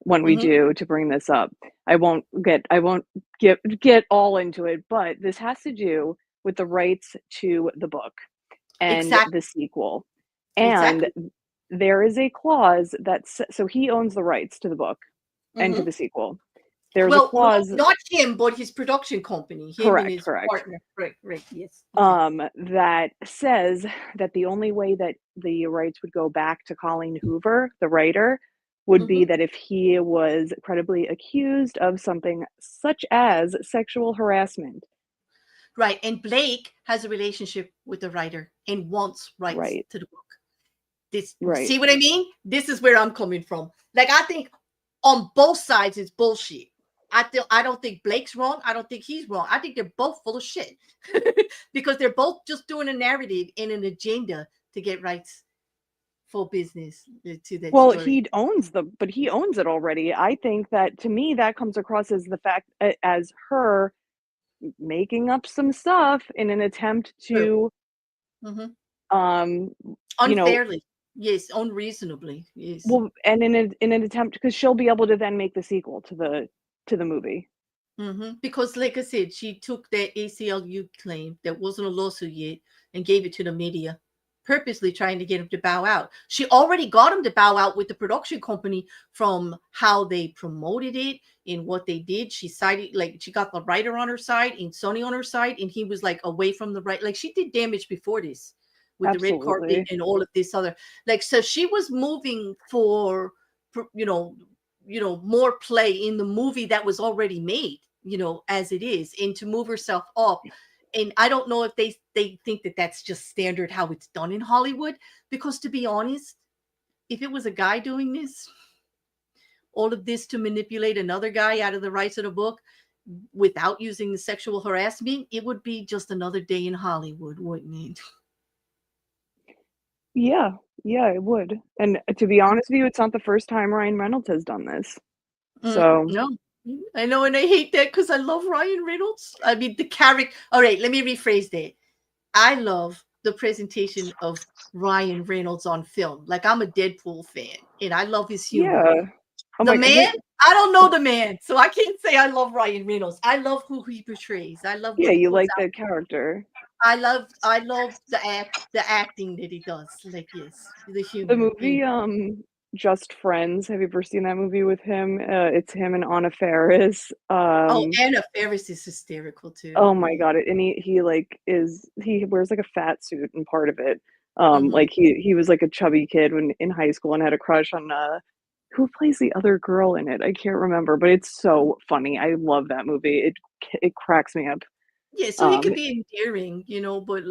when we Hmm. do to bring this up. I won't get all into it, but this has to do with the rights to the book and the Exactly. sequel. And Exactly. there is a clause so he owns the rights to the book and to Hmm. the sequel. There's a Well, no, clause. not him, but his production company, him and Correct, his correct. partner. Right, right. Yes. Okay. That says that the only way that the rights would go back to Colleen Hoover, the writer, would be Hmm. that if he was credibly accused of something such as sexual harassment. Right. And Blake has a relationship with the writer and wants rights Right, to the book. This, right. see what I mean? This is where I'm coming from. Like, I think on both sides it's bullshit. I don't think Blake's wrong. I don't think he's wrong. I think they're both full of shit. Because they're both just doing a narrative and an agenda to get rights for business to that Well, story. but he owns it already. I think that to me that comes across as the fact as her making up some stuff in an attempt True. to Hmm. um you know Unfairly. Yes. Unreasonably. Yes. well, and in an attempt because she'll be able to then make the sequel to the movie. Because, like I said, she took that ACLU claim that wasn't a lawsuit yet and gave it to the media, purposely trying to get him to bow out. She already got him to bow out with the production company from how they promoted it and what they did. She sided, like, she got the writer on her side and Sony on her side, and he was like away from the right. Like, she did damage before this with the red carpet Absolutely. and all of this other. Like, so she was moving for more play in the movie that was already made, as it is, and to move herself up. And I don't know if they think that that's just standard how it's done in Hollywood, because to be honest, if it was a guy doing this, all of this to manipulate another guy out of the rights of the book without using the sexual harassment, it would be just another day in Hollywood, wouldn't it? Yeah, yeah, it would. And to be honest with you, it's not the first time Ryan Reynolds has done this. So, No, I know, and I hate that because I love Ryan Reynolds. I mean, the character. All right, let me rephrase that. I love the presentation of Ryan Reynolds on film. Like, I'm a Deadpool fan, and I love his humor. yeah. Oh The my man, hi I don't know the man, so I can't say I love Ryan Reynolds. I love who he portrays. I love yeah, what he you puts like out. the character. I love the acting that he does. Like, yes, the The humor. movie, Just Friends, have you ever seen that movie with him? It's him and Anna Faris. Oh, Anna Faris is hysterical too. Oh my Yeah. god, and he, like, he wears, like, a fat suit in part of it. Hmm. Like, he was, like, a chubby kid when in high school and had a crush on, who plays the other girl in it? I can't remember, but it's so funny. I love that movie. It cracks me up. Yeah, so he Um, could be endearing, but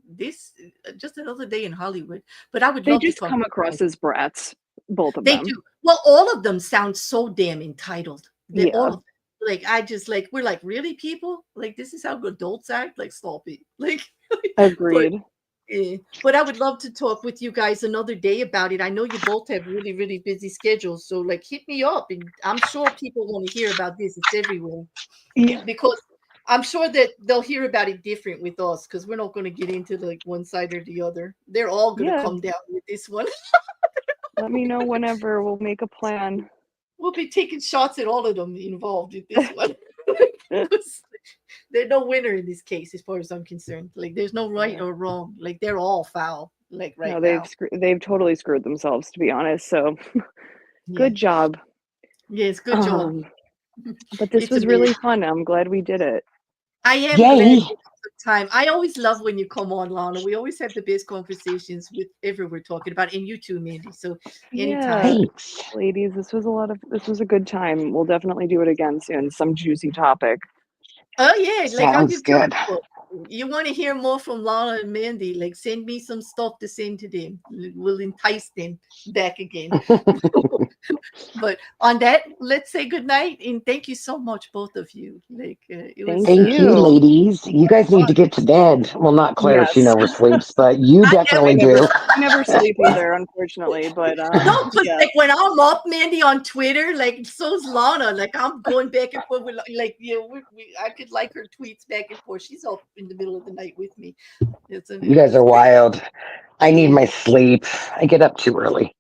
this just another day in Hollywood. But I would they love to just talk come to you across guys. as brats, both of They them. do. Well, all of them sound so damn entitled. They all Yeah, of them. Like, I just, like, we're like, really, people? Like, this is how adults act? Like, stop it. Like, but agreed. but I would love to talk with you guys another day about it. I know you both have really, really busy schedules, so like, hit me up, and I'm sure people want to hear about this. It's everywhere, Yeah, because I'm sure that they'll hear about it different with us, because we're not going to get into like one side or the other. They're all going to yeah, come down with this one. let me know whenever, we'll make a plan. We'll be taking shots at all of them involved in this one. 'Cause there's no winner in this case, as far as I'm concerned. Like, there's no right Yeah. or wrong. Like, they're all foul. like No, right now. they've totally screwed themselves, to be honest. So Yeah. good job. Yes, good job. Um, but this It's was amazing. really fun. I'm glad we did it. I am glad Yay. we had a good time. I always love when you come on, Lana. We always have the best conversations with whatever we're talking about, and you too, Mandy. So anytime. Yeah, Thanks. ladies, this was a good time. We'll definitely do it again soon. Some juicy topic. Oh yeah, like I Sounds just tell good. people, you want to hear more from Lana and Mandy, like send me some stuff to send to them. We'll entice them back again. But on that, let's say good night and thank you so much, both of you. Like it was Thank Thank you, you. ladies. You guys need to fun. get to bed. Well, not Claire. She Yes. never sleeps, but you I never definitely I do. never sleep either, unfortunately. But No, because yeah. like when I'm up, Mandy, on Twitter, like so's Lana. Like I'm going back and forth with like I could like her tweets back and forth. She's up in the middle of the night with me. You guys It's are great. wild. I need Yeah. my sleep. I get up too early.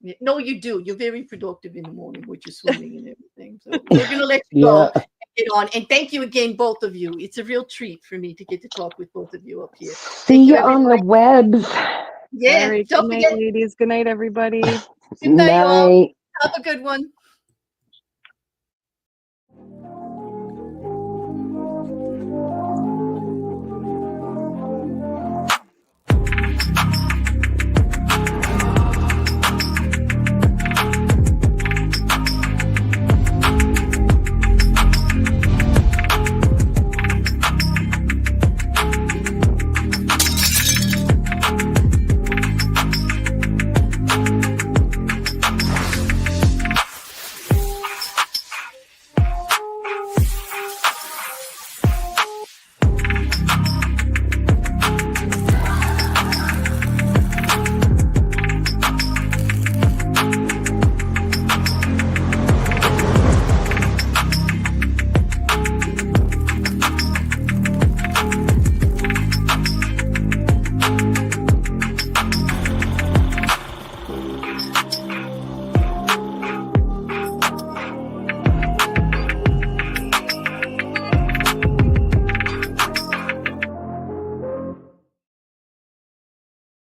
Yeah. No, you do. You're very productive in the morning with your swimming and everything. So we're gonna let you go Yeah. and get on. And thank you again, both of you. It's a real treat for me to get to talk with both of you up here. Thank See you, you on the everybody. webs. All Yeah. right. Good Don't night, forget. ladies. Good night, everybody. Good night, all. Night. Have a good one.